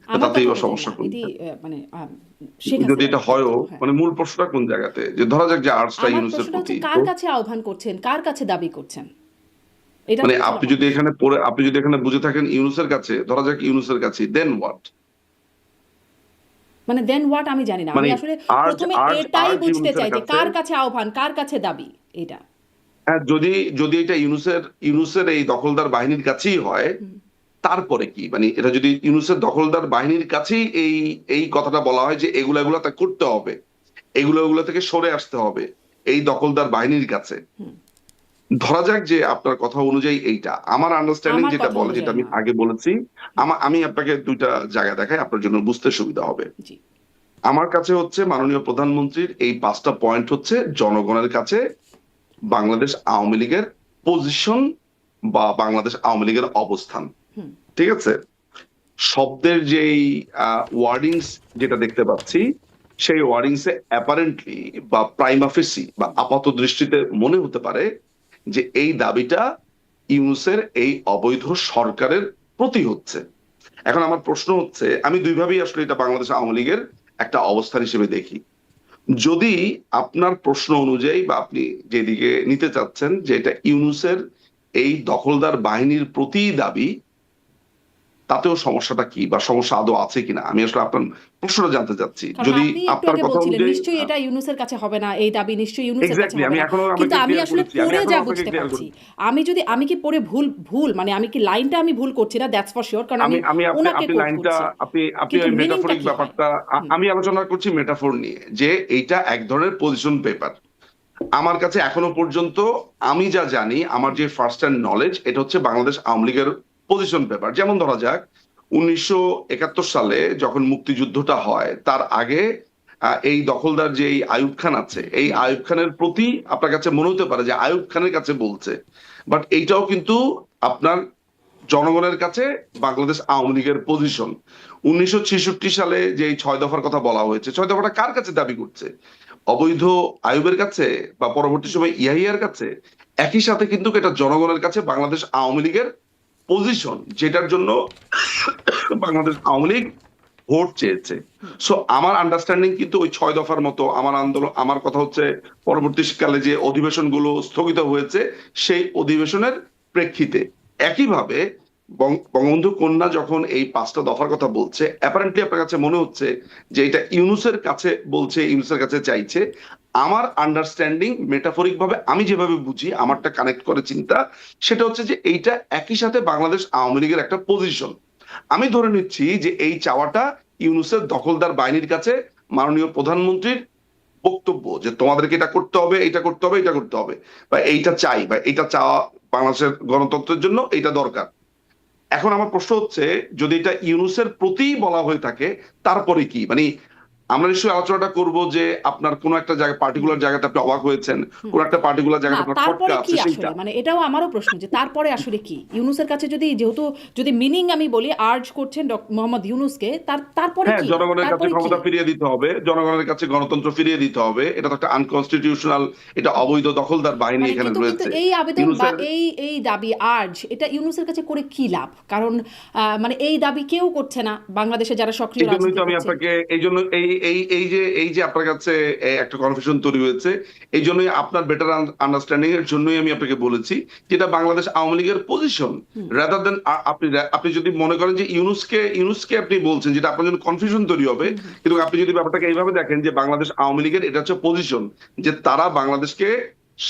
তাতেই বা সমস্যা কোনটা? মানে যদি এটা হয়ও, মানে মূল প্রশ্নটা কোন জায়গাতে, যে ধরা যাক যে আর্টসটা ইউনুসের প্রতি, কার কাছে আহ্বান করছেন, কার কাছে দাবি করছেন? এটা মানে আপনি যদি এখানে বুঝে থাকেন ইউনুসের কাছে, ধরা যাক ইউনুসের কাছে, দেন হোয়াট? মানে দেন হোয়াট আমি জানি না। আমি আসলে প্রথমে এটাই বুঝতে চাই যে কার কাছে আহ্বান, কার কাছে দাবি এটা। হ্যাঁ, যদি এটা ইউনুসের এই দখলদার বাহিনীর কাছেই হয়, তারপরে কি? মানে এটা যদি ইউনুসের দখলদার বাহিনীর কাছেই এই কথাটা বলা হয় যে এগুলা তা করতে হবে, এগুলো থেকে সরে আসতে হবে এই দখলদার বাহিনীর কাছে, ধরা যাক যে আপনার কথা অনুযায়ী এইটা, আমার আন্ডারস্ট্যান্ডিং যেটা বলে, যেটা আমি আগে বলেছি, আমি আপনাকে 2টা জায়গা দেখাই, আপনার জন্য বুঝতে সুবিধা হবে। আমার কাছে হচ্ছে মাননীয় প্রধানমন্ত্রীর এই 5টা পয়েন্ট হচ্ছে জনগণের কাছে বাংলাদেশ আওয়ামী লীগের পজিশন বা বাংলাদেশ আওয়ামী লীগের অবস্থান। ঠিক আছে? শব্দের যেই ওয়ার্ডিংস যেটা দেখতে পাচ্ছি, সেই ওয়ার্ডিংসে অ্যাপারেন্টলি বা প্রাইমা ফেসি বা আপাত দৃষ্টিতে মনে হতে পারে যে এই দাবিটা ইউনুসের এই অবৈধ সরকারের প্রতি হচ্ছে। এখন আমার প্রশ্ন হচ্ছে, আমি দুইভাবেই আসলে এটা বাংলাদেশ আওয়ামী লীগের একটা অবস্থান হিসেবে দেখি। যদি আপনার প্রশ্ন অনুযায়ী বা আপনি যেদিকে নিতে চাচ্ছেন যে এটা ইউনুসের এই দখলদার বাহিনীর প্রতি দাবি, তাতেও সমস্যাটা কি বা সমস্যা আদৌ আছে কিনা, আমি আসলে আপনার প্রশ্নটা জানতে চাচ্ছি। যদি আপনার কথা অনুযায়ী নিশ্চয়ই এটা ইউনুসের কাছে হবে না, এই দাবি নিশ্চয়ই ইউনুসের কাছে হবে না, কিন্তু আমি আসলে পড়ে যা বুঝতে পারছি, আমি কি পড়ে ভুল মানে আমি কি লাইনটা আমি ভুল করছি না, দ্যাটস ফর শিওর, কারণ আমি আপনি লাইনটা আপনি ওই মেটাফরিক ব্যাপারটা, আমি আলোচনা করছি মেটাফোর নিয়ে, যে এইটা এক ধরনের পজিশন পেপার। আমার কাছে এখনো পর্যন্ত আমি যা জানি, আমার যে ফার্স্ট হ্যান্ড নলেজ, এটা হচ্ছে বাংলাদেশ আওয়ামী লীগের পজিশন পেপার। যেমন ধরা যাক 1971 সালে যখন মুক্তিযুদ্ধটা হয়, তার আগে এই দখলদার যে আইয়ুব খান আছে, এই আইয়ুব খানের প্রতি আপনার কাছে মনে হতে পারে যে আইয়ুব খানের কাছে বলছে, বাট এইটাও কিন্তু আপনার জনগণের কাছে বাংলাদেশ আওয়ামী লীগের পজিশন। 1966 সালে যে 6 দফার কথা বলা হয়েছে, 6 দফাটা কার কাছে দাবি করছে? অবৈধ আইয়ুবের কাছে বা পরবর্তী সময় ইয়াহিয়ার কাছে? একই সাথে কিন্তু এটা জনগণের কাছে বাংলাদেশ আওয়ামী লীগের পজিশন, যেটার জন্য বাংলাদেশ আওয়ামী লীগ ভোট চেয়েছে। সো আমার আন্ডারস্ট্যান্ডিং কিন্তু ওই 6 দফার মতো আমার কথা হচ্ছে পরবর্তীকালে যে অধিবেশনগুলো স্থগিত হয়েছে, সেই অধিবেশনের প্রেক্ষিতে। একইভাবে বঙ্গবন্ধু কন্যা যখন এই 5টা দফার কথা বলছে, অ্যাপারেন্টলি আপনার কাছে মনে হচ্ছে যে এটা ইউনুসের কাছে বলছে, ইউনুসের কাছে চাইছে। আমার আন্ডারস্ট্যান্ডিং মেটাফরিক ভাবে আমি যেভাবে বুঝি, আমারটা কানেক্ট করে চিন্তা, সেটা হচ্ছে যে এইটা একই সাথে বাংলাদেশ আওয়ামী লীগের একটা পজিশন। আমি ধরে নিচ্ছি যে এই চাওয়াটা ইউনুসের দখলদার বাহিনীর কাছে মাননীয় প্রধানমন্ত্রীর বক্তব্য, যে তোমাদেরকে এটা করতে হবে, এটা করতে হবে, এটা করতে হবে, বা এইটা চাই, বা এইটা চাওয়া বাংলাদেশের গণতন্ত্রের জন্য এইটা দরকার। এখন আমার প্রশ্ন হচ্ছে, যদি এটা ইউনুসের প্রতি বলা হয়ে থাকে, তারপরে কি? মানে আমরা নিশ্চয়ই আলোচনাটা করব যে আপনার কোন একটা জায়গা, পার্টিকুলার জায়গাতে আপনি অবাক হয়েছেন, কোন একটা পার্টিকুলার জায়গাতে আপনার খটকা আছে, সেটা মানে এটাও আমারও প্রশ্ন যে তারপরে আসলে কি ইউনুসের কাছে, যদি মিনিং আমি বলি আর্জ করছেন মোহাম্মদ ইউনুসকে, তারপরে কি? জনগণের কাছে ক্ষমতা ফিরিয়ে দিতে হবে, জনগণের কাছে গণতন্ত্র ফিরিয়ে দিতে হবে। এটা তো একটা আনকনস্টিটিউশনাল, এটা অবৈধ দখলদার বাহিনী এখানে রয়েছে। এই আবেদন বা এই দাবি আর্জ, এটা ইউনুসের কাছে করে কি লাভ? কারণ মানে এই দাবি কেউ করছে না বাংলাদেশে, যারা সক্রিয় রাজনীতি করছে। আমি আপনাকে এই যে আপনার কাছে একটা কনফিউশন তৈরি হয়েছে, এই জন্যই আপনার বেটার আন্ডারস্ট্যান্ডিং এর জন্যই আমি আপনাকে বলেছি যেটা বাংলাদেশ আওয়ামী লীগের পজিশন, রাদার দেন আপনি যদি মনে করেন যে ইউনুসকে আপনি বলছেন, যেটা আপনার জন্য কনফিউশন তৈরি হবে। কিন্তু আপনি যদি ব্যাপারটাকে এইভাবে দেখেন যে বাংলাদেশ আওয়ামী লীগের এটা হচ্ছে পজিশন, যে তারা বাংলাদেশকে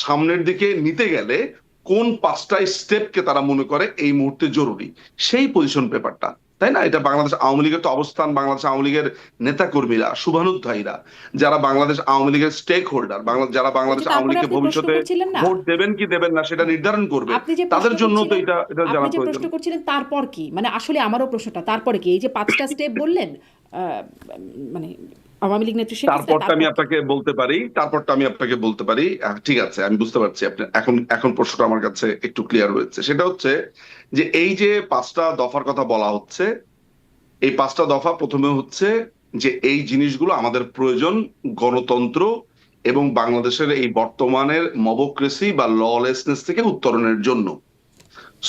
সামনের দিকে নিতে গেলে কোন 5টা স্টেপকে তারা মনে করে এই মুহূর্তে জরুরি, সেই পজিশন পেপারটা, তাই না? এটা বাংলাদেশ আওয়ামী লীগের তো অবস্থান, বাংলাদেশ আওয়ামী লীগের নেতা কর্মীরা, শুভানুধ্যায়ীরা, যারা বাংলাদেশ আওয়ামী লীগের স্টেক হোল্ডার, যারা বাংলাদেশ আওয়ামী তারপরে লীগকে আপনি প্রশ্ন ভবিষ্যতে করছিলেন না, ভোট দেবেন কি দেবেন না সেটা নির্ধারণ করবে, আপনি যে তাদের প্রশ্ন জন্য তো করছিলেন, এটা আপনি জানা যে প্রয়োজন। প্রশ্ন করছিলেন তারপর কি, মানে আসলে আমারও প্রশ্নটা তারপরে কি, এই যে 5টা স্টেপ বললেন মানে আওয়ামী লীগ নেত্রী শেখ হাসিনা, তারপরটা আমি তারপর কি? আপনাকে বলতে পারি, ঠিক আছে, আমি বুঝতে পারছি আপনি এখন প্রশ্নটা আমার কাছে একটু ক্লিয়ার হয়েছে। সেটা হচ্ছে যে এই যে 5টা দফার কথা বলা হচ্ছে, এই 5টা দফা প্রথমে হচ্ছে যে এই জিনিসগুলো আমাদের প্রয়োজন গণতন্ত্র এবং বাংলাদেশের এই বর্তমানের মবক্রেসি বা ললেসনেস থেকে উত্তরণের জন্য।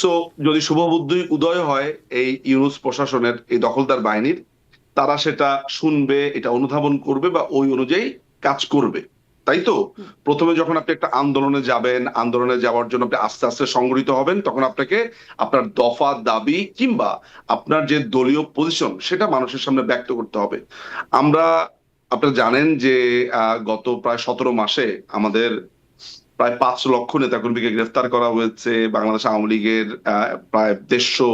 সো যদি শুভবুদ্ধি উদয় হয় এই ইউনুস প্রশাসনের, এই দখলদার বাহিনীর, তারা সেটা শুনবে, এটা অনুধাবন করবে বা ওই অনুযায়ী কাজ করবে, তাই তো? প্রথমে যখন আপনি একটা আন্দোলনে যাবেন, আন্দোলনে যাওয়ার জন্য আপনি আস্তে আস্তে সংগঠিত হবেন, তখন আপনাকে আপনার দফা দাবি কিংবা আপনার যে দলীয় পজিশন সেটা মানুষের সামনে ব্যক্ত করতে হবে। আমরা, আপনারা জানেন যে গত প্রায় 17 মাসে আমাদের প্রায় 5 লক্ষ নেতাকর্মীকে গ্রেফতার করা হয়েছে। বাংলাদেশ আওয়ামী লীগের প্রায় 150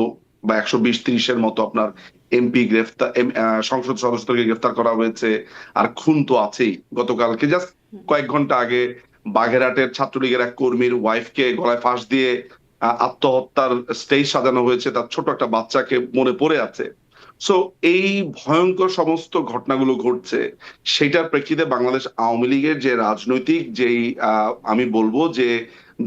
বা 120-30-এর মতো আপনার এমপি গ্রেফতার, সংসদ সদস্যকে গ্রেফতার করা হয়েছে। আর খুন তো আছেই। গতকালকে জাস্ট কয়েক ঘন্টা আগে বাগেরহাটের ছাত্রলীগের এক কর্মীর ওয়াইফকে গলায় ফাঁস দিয়ে আত্মহত্যার স্টেজ সাজানো হয়েছে, তার ছোট একটা বাচ্চাকে মনে পড়ে আছে। সো এই ভয়ঙ্কর সমস্ত ঘটনাগুলো ঘটছে, সেটার প্রেক্ষিতে বাংলাদেশ আওয়ামী লীগের যে রাজনৈতিক যেই আমি বলবো যে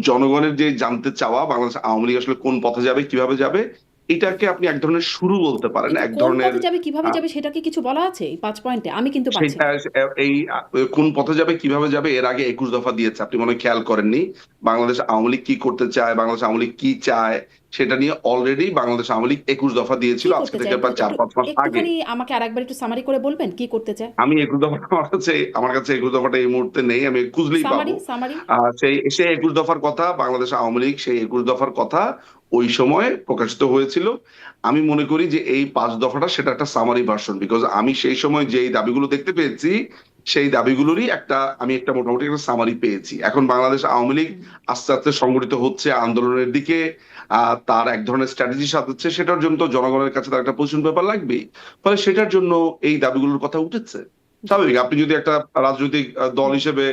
জনগণের যে জানতে চাওয়া বাংলাদেশ আওয়ামী লীগ আসলে কোন পথে যাবে, কিভাবে যাবে, এটাকে আপনি এক ধরনের শুরু বলতে পারেন, কিন্তু এক কোন ধরনের পথে যাবে কিভাবে যাবে সেটা কি কিছু বলা আছে এই 5 পয়েন্টে? আমি কিন্তু পাচ্ছি সেটা না। এই কোন পথে যাবে কিভাবে যাবে এর আগে 21 দফা দিয়েছে, আপনি মনে হয় খেয়াল করেননি। বাংলাদেশ আওয়ামী লীগ কি করতে চায়, বাংলাদেশ আওয়ামী লীগ কি চায়, সেটা নিয়ে অলরেডি বাংলাদেশ আওয়ামী লীগ 21 দফা দিয়েছিল কি আজকে করতে চায় থেকে একটু প্রায় একটু 4-5 মাস আগে। একটুখানি আমাকে আরেকবার একটু সামারি করে বলবেন কি করতে চায়? আমি 21 দফাটা আমার কাছে 21 দফাটা এই মুহূর্তে নেই, আমি খুঁজলেই সামারি পাবো। সামারি সেই 21 দফার কথা, বাংলাদেশ আওয়ামী লীগ সেই 21 দফার কথা ওই সময় প্রকাশিত হয়েছিল। আমি মনে করি যে এই 5 দফাটা সেটা একটা সামারি ভার্সন, বিকজ আমি সেই সময় যেই দাবিগুলো দেখতে পেয়েছি সেই দাবিগুলোরই আমি একটা মোটামুটি একটা সামারি পেয়েছি। এখন বাংলাদেশ আওয়ামী লীগ আস্তে আস্তে সংগঠিত হচ্ছে আন্দোলনের দিকে, তার এক ধরনের স্ট্র্যাটেজি সাজাচ্ছে, সেটার জন্য তো জনগণের কাছে তার একটা পজিশন পেপার লাগবেই, ফলে সেটার জন্য এই দাবিগুলোর কথা উঠেছে। স্বাভাবিক, আপনি যদি একটা রাজনৈতিক দল হিসেবে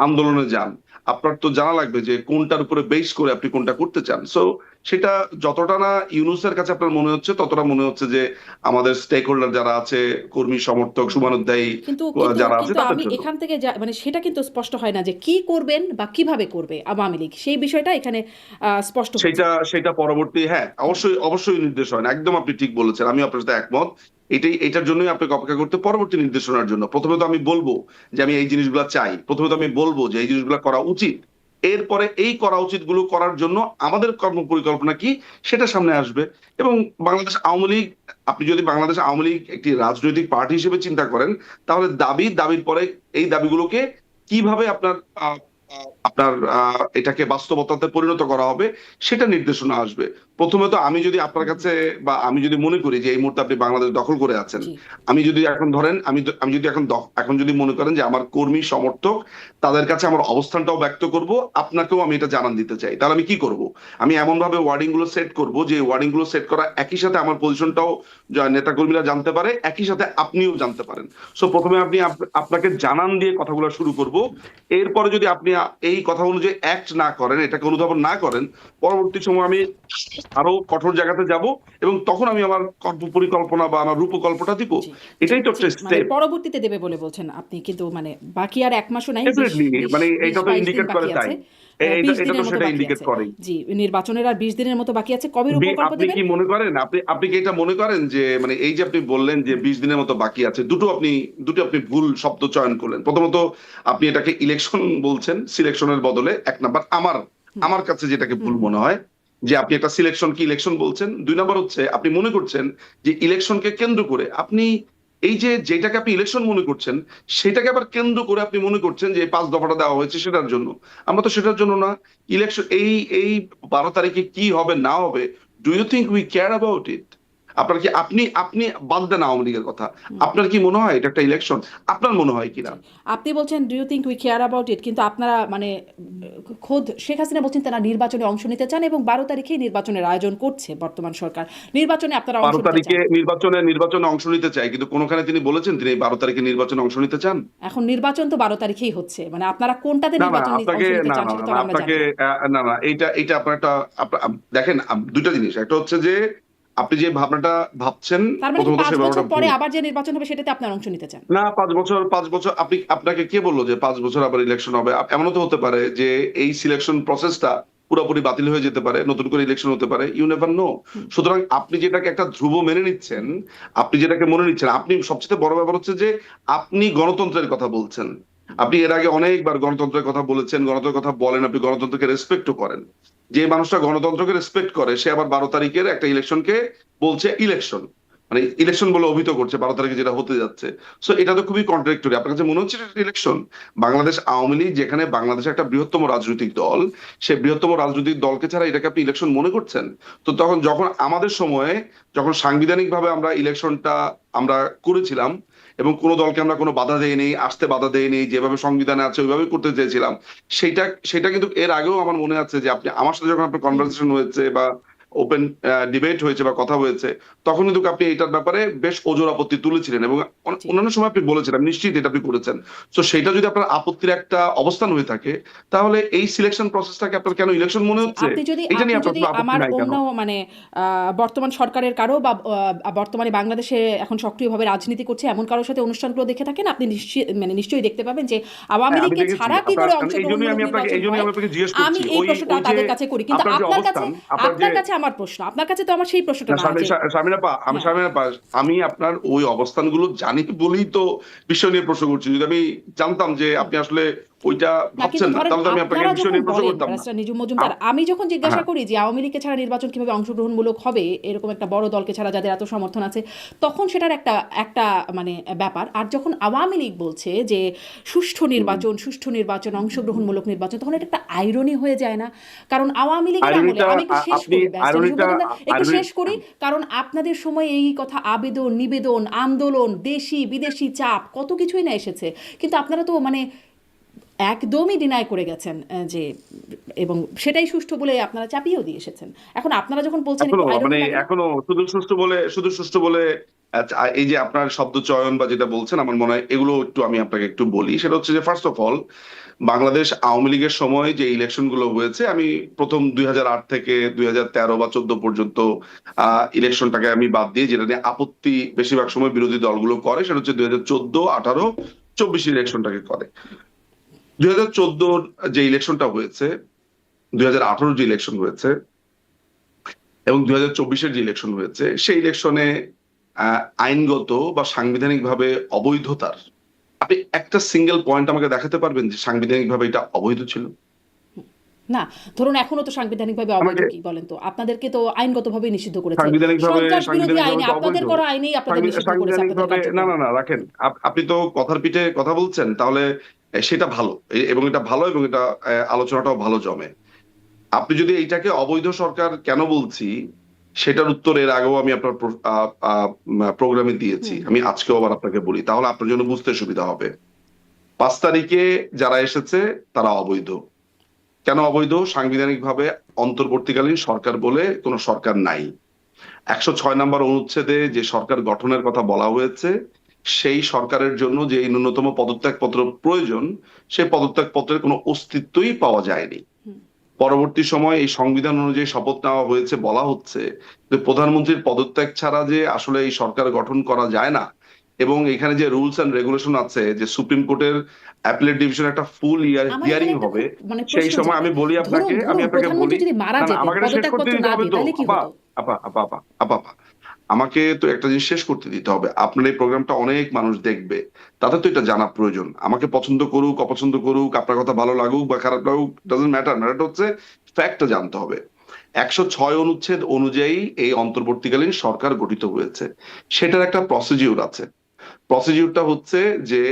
আন্দোলনে যান, আপনার তো জানা লাগবে যে কোনটার উপরে বেস করে আপনি কোনটা করতে চান। সো সেটা যতটা না ইউনুসের কাছে আপনার মনে হচ্ছে, ততটা মনে হচ্ছে যে আমাদের স্টেক হোল্ডার যারা আছে, কর্মী সমর্থক শুভানুধ্যায়ী কিন্তু কিন্তু যারা আছে কিন্তু তাদের আমি জন্য। এখান থেকে মানে সেটা কিন্তু স্পষ্ট হয় না যে কি করবেন বা কিভাবে করবে আওয়ামী লীগ, সেই বিষয়টা এখানে স্পষ্ট হচ্ছে সেটা সেটা পরবর্তী, হ্যাঁ, অবশ্যই অবশ্যই নির্দেশ হয় না, একদম আপনি ঠিক বলেছেন, আমি আপনার সাথে একমত। এটার জন্যই আপনাকে অপেক্ষা করতে, পরবর্তী নির্দেশনার জন্য। প্রথমে তো আমি বলবো যে আমি এই জিনিসগুলো চাই, প্রথমে তো আমি বলবো যে এই জিনিসগুলো করা উচিত, এরপরে এই করা উচিত গুলো করার জন্য আমাদের কর্ম পরিকল্পনা কি সেটা সামনে আসবে। এবং বাংলাদেশ আওয়ামী লীগ, আপনি যদি বাংলাদেশ আওয়ামী লীগ একটি রাজনৈতিক পার্টি হিসেবে চিন্তা করেন, তাহলে দাবির পরে এই দাবিগুলোকে কিভাবে আপনার এটাকে বাস্তবতাতে পরিণত করা হবে সেটা নির্দেশনা আসবে। প্রথমে তো আমি যদি আপনার কাছে বা আমি যদি মনে করি যে এই মুহূর্তে আপনি বাংলাদেশ দখল করে আছেন, জি আমি যদি এখন ধরেন আমি যদি এখন যদি মনে করেন যে আমার কর্মী সমর্থক, তাদের কাছে আমার অবস্থানটাও ব্যক্ত করব, আপনাকেও আমি এটা জানান দিতে চাই, তাহলে আমি কি করব? আমি এমন ভাবে ওয়ার্ডিং গুলো সেট করব যে ওয়ার্ডিং গুলো সেট করা একই সাথে আমার পজিশনটাও নেতা কর্মীরা জানতে পারে, একই সাথে আপনিও জানতে পারেন। সো প্রথমে আপনাকে জানান দিয়ে কথাগুলো শুরু করব। এরপরে যদি আপনি এই কথা অনুযায়ী অ্যাক্ট না করেন, এটাকে অনুধাবন না করেন, পরবর্তী সময় আমি আরো কঠোর জায়গাতে যাব এবং তখন আমি আমার কর্ম পরিকল্পনা বা আমার রূপকল্পটা দিব। জি এটাই তো জি, একটা মানে স্টেপ। পরবর্তীতে দেবে বলে বলছেন আপনি, কিন্তু মানে বাকি আর 1 মাসও নাই, বিশ ডেফিনেটলি, বিশ মানে বিশ এটা তো 22 দিন ইন্ডিকেট করে বাকি তাই, আছে, 20 এটা তো দিনের মতো সেটা বাকি ইন্ডিকেট আছে। করেই। জি, নির্বাচনের আর 20 দিনের মতো বাকি আছে, কবে রূপকল্প আপনি দেবেন? কি মনে করেন, আপনি কি এটা মনে করেন যে মানে এই যে আপনি বললেন যে 20 দিনের মতো বাকি আছে, দুটো আপনি ভুল শব্দ চয়ন করলেন। প্রথমত আপনি এটাকে ইলেকশন বলছেন সিলেকশনের বদলে, 1 নাম্বার আমার কাছে যেটাকে ভুল হুম মনে হয় যে আপনি একটা সিলেকশন কি ইলেকশন বলছেন। 2 নাম্বার হচ্ছে আপনি মনে করছেন যে ইলেকশনকে কেন্দ্র করে আপনি এই যে যেটাকে আপনি ইলেকশন মনে করছেন, সেটাকে আবার কেন্দ্র করে আপনি মনে করছেন যে এই 5 দফাটা দেওয়া হয়েছে সেটার জন্য। আমরা তো সেটার জন্য না। ইলেকশন এই 12 তারিখে কি হবে না হবে, do you think we care about it? আপনার কি, আপনি আপনি বাদ দেন আওয়ামী লীগের কথা, আপনার কি মনে হয় এটা একটা ইলেকশন? আপনার মনে হয় কিনা? আপনি বলছেন do you think we care about it, কিন্তু আপনারা মানে খোদ শেখ হাসিনা বলছেন তারা নির্বাচনে অংশ নিতে চান এবং 12 তারিখেই নির্বাচনের আয়োজন করছে বর্তমান সরকার। নির্বাচনে আপনারা অংশ 12 নিতে তারিখে চান। নির্বাচনে অংশ নিতে চাই, কিন্তু কোনখানে তিনি বলেছেন তিনি এই 12 তারিখে নির্বাচনে অংশ নিতে চান? এখন নির্বাচন তো 12 তারিখেই হচ্ছে, মানে আপনারা কোনটাতে না না অংশ নিতে না চান না সেটা না তো না, আর আমরা জানি আপনাকে না। না না, এইটা আপনার একটা দেখেন, দুইটা জিনিস। একটা হচ্ছে যে আপনি যে ভাবনাটা ভাবছেন, তার মানে কি প্রথমত 5 সে বছর ভাবনাটা পরে ভুল। আবার যে নির্বাচন হবে সেটাতে আপনারা অংশ নিতে চান? না, 5 বছর আপনাকে কে বললো যে 5 বছর আবার ইলেকশন হবে? এমনও তো হতে পারে যে এই সিলেকশন প্রসেসটা পুরোপুরি বাতিল হয়ে যেতে পারে, নতুন করে ইলেকশন হতে পারে, ইউ নেভার নো। সুতরাং আপনি যেটাকে একটা ধ্রুব মেনে নিচ্ছেন, আপনি যেটাকে মনে নিচ্ছেন, আপনি সবচেয়ে বড় ব্যাপার হচ্ছে যে আপনি গণতন্ত্রের কথা বলছেন। আপনি এর আগে অনেকবার গণতন্ত্রের কথা বলেছেন, গণতন্ত্রের কথা বলেন, আপনি গণতন্ত্রকে রেসপেক্টও করেন। যে মানুষটা গণতন্ত্রকে রেসপেক্ট করে সে আবার 12 তারিখের একটা ইলেকশনকে বলছে ইলেকশন, মানে ইলেকশন বলে অভিহিত করছে 12 তারিখে যেটা হতে যাচ্ছে। সো এটা তো খুবই কন্ট্রাডিক্টরি। আপনার কাছে মনে হচ্ছে এটা ইলেকশন? বাংলাদেশ আওয়ামী লীগ, যেখানে বাংলাদেশের একটা বৃহত্তম রাজনৈতিক দল, সেই বৃহত্তম রাজনৈতিক দলকে ছাড়া এটাকে আপনি ইলেকশন মনে করছেন? তো তখন যখন আমাদের সময়ে, যখন সাংবিধানিক ভাবে আমরা ইলেকশনটা আমরা করেছিলাম এবং কোন দলকে আমরা কোনো বাধা দেইনি, আসতে বাধা দেইনি, যেভাবে সংবিধানে আছে ওইভাবে করতে চেয়েছিলাম, সেটা সেটা কিন্তু এর আগেও আমার মনে আছে যে আপনি আমার সাথে যখন আপনার কনভারসেশন হয়েছে বা ওপেন ডিবেট হয়েছে বা কথা হয়েছে, তখন কিন্তু আপনি এটার ব্যাপারে বেশ ওজোর আপত্তি তুলেছিলেন এবং জি। অন্যান্য সময় আপনি বলেছেন, আমি নিশ্চিত এটা আপনি করেছেন। তো সেটা যদি আপনার আপত্তির একটা অবস্থান হয়ে থাকে, তাহলে এই সিলেকশন প্রসেসটাকে আপনার কেন ইলেকশন মনে জি, হচ্ছে? আপনি যদি এটা আপনি নিয়ে আপনার যদি কোনো আপত্তি আমার নাই কেন? অন্য মানে বর্তমান সরকারের কারো বা বর্তমানে বাংলাদেশে এখন সক্রিয়ভাবে রাজনীতি করছে এমন কারোর সাথে অনুষ্ঠানগুলো দেখে থাকেন, আপনি নিশ্চয়ই দেখতে পাবেন যে আওয়ামী হ্যাঁ, আমি লীগকে দেখেছি। ছাড়া কি করে অংশগ্রহণমূলক নির্বাচন এই জন্যই হয়। আমি আপনাকে জিজ্ঞেস আমি করছি, এই ওই প্রশ্নটা ওই যে তাদের কাছে করি, কিন্তু আপনার যে আপনার কাছে অবস্থান, আপনার যে আমার প্রশ্ন, আপনার কাছে তো আমার সেই প্রশ্নটা না, না যে হ্যাঁ। শারমিন আপা, আমি আপনার ওই অবস্থানগুলো জানি বলেই তো বিষয় নিয়ে প্রশ্ন করছি। যদি আমি জানতাম যে আপনি আসলে ওইটা না, কিন্তু ভাবছেন না, ধরেন তাহলে তো আমি আপনাকে আপনারা এই বিষয় যখন নিয়ে প্রশ্ন বলেন করতাম না। ব্যারিস্টার নিজুম মজুমদার, আপ- আমি যখন জিজ্ঞাসা হ্যাঁ, করি যে আওয়ামী লীগকে ছাড়া নির্বাচন কিভাবে অংশগ্রহণমূলক হবে এরকম একটা বড় দলকে ছাড়া যাদের এত সমর্থন আছে, তখন সেটার একটা একটা মানে ব্যাপার। আর যখন আওয়ামী লীগ বলছে যে সুষ্ঠু নির্বাচন অংশগ্রহণমূলক নির্বাচন, তখন এটা একটা আইরনি হয়ে যায় না? কারণ আওয়ামী লীগের আমলে, আইরনিটা আমি একটু শেষ আপনি করি ব্যারিস্টার নিজুম আইরনিটা মজুমদার, একটু আইরনি শেষ করি। কারণ আপনাদের সময় এই কথা আবেদন নিবেদন আন্দোলন দেশি বিদেশি চাপ কত কিছুই না এসেছে, কিন্তু আপনারা তো মানে একদমই ডিনাই করে গেছেন যে, এবং সেটাই সুষ্ঠু বলে আপনারা চাপিয়েও দিয়ে এসেছেন। এখন আপনারা যখন বলছেন এখনো একটু আইরনি মানে লাগে না? এখনো শুধু সুষ্ঠু বলে এই যে আপনার শব্দ চয়ন বা যেটা বলছেন, আমার মনে হয় এগুলো একটু আমি আপনাকে একটু বলি। সেটা হচ্ছে যে first of all, Bangladesh Awami লীগের সময় যে ইলেকশন গুলো হয়েছে, আমি প্রথম 2008 থেকে 2013 বা 14 পর্যন্ত ইলেকশনটাকে আমি বাদ দিয়ে, যেটা নিয়ে আপত্তি বেশিরভাগ সময় বিরোধী দলগুলো করে, সেটা হচ্ছে 2014, 18, 24 ইলেকশনটাকে করে। 2014 যে ইলেকশনটা হয়েছে, 2018 যে ইলেকশন হয়েছে এবং 2024 যে ইলেকশন হয়েছে, সেই ইলেকশনে আইনগত বা সাংবিধানিক ভাবে অবৈধতার, আপনি একটা সিঙ্গেল পয়েন্ট আমাকে দেখাতে পারবেন যে সাংবিধানিক ভাবে এটা অবৈধ ছিল? না, ধরুন এখনো তো সাংবিধানিকভাবে অবৈধ, আমাকে কি বলেন তো? আপনাদেরকে তো আইনগতভাবেই নিষিদ্ধ করেছে। সন্ত্রাস বিরোধী সাংবিধানিক ভাবে আইনে, তো আপনাদের অবৈধ। করা আইনেই আপনাদের নিষিদ্ধ করেছে সাংবিধানিক আপনাদের ভাবে না কার্যক্রম। না না রাখেন, আপনি তো কথার পিঠে কথা বলছেন, তাহলে সেটা ভালো, এবং এটা ভালো, এবং এটা আলোচনাটাও ভালো জমে। আপনি যদি এইটাকে অবৈধ সরকার কেন বলছি, সেটার উত্তর এর আগেও আমি আপনার প্রোগ্রামে দিয়েছি, হুম। আমি আজকেও আবার আপনাকে বলি, তাহলে আপনার জন্য বুঝতে সুবিধা হবে। 5 তারিখে যারা এসেছে তারা অবৈধ। কেন অবৈধ? সাংবিধানিক ভাবে অন্তর্বর্তীকালীন সরকার বলে কোনো সরকার নাই। 106 নম্বর অনুচ্ছেদে যে সরকার গঠনের কথা বলা হয়েছে, সেই সরকারের জন্য যে এই ন্যূনতম পদত্যাগপত্র প্রয়োজন, সেই পদত্যাগপত্রের কোনো অস্তিত্বই পাওয়া যায়নি। পরবর্তী সময়ে এই সংবিধান অনুযায়ী শপথ নেওয়া হয়েছে, বলা হচ্ছে যে প্রধানমন্ত্রীর পদত্যাগ ছাড়া যে আসলে এই সরকার গঠন করা যায় না, এবং এখানে যে রুলস এন্ড রেগুলেশন আছে যে সুপ্রিম কোর্টের অ্যাপিলেট ডিভিশন একটা ফুল আমার এখানে হিয়ারিং একটা হবে, খুব মানে সেই প্রশ্ন সময় জাগে। আমি বলি আপনাকে, ধরুন বলি। প্রধানমন্ত্রী যদি মারা না না, যেতেন, আমাকে এটা শেষ করতে পদত্যাগপত্র দিতে না হবে দিয়ে, তো। তাহলে কি আপা হতো? আপা আপা আপা আপা আপা আমাকে তো একটা জিনিস শেষ করতে দিতে হবে। আপনার এই প্রোগ্রামটা অনেক মানুষ দেখবে, তাদের তো এটা জানা প্রয়োজন। আমাকে পছন্দ করুক অপছন্দ করুক, আপনার কথা ভালো লাগুক বা খারাপ লাগুক, ডাজন্ট ম্যাটার। ম্যাটার হচ্ছে ফ্যাক্টটা জানতে হবে। 106 অনুচ্ছেদ অনুযায়ী এই অন্তর্বর্তীকালীন সরকার গঠিত হয়েছে, সেটার একটা প্রসিডিউর আছে। প্রসিডিউরটা হচ্ছে যে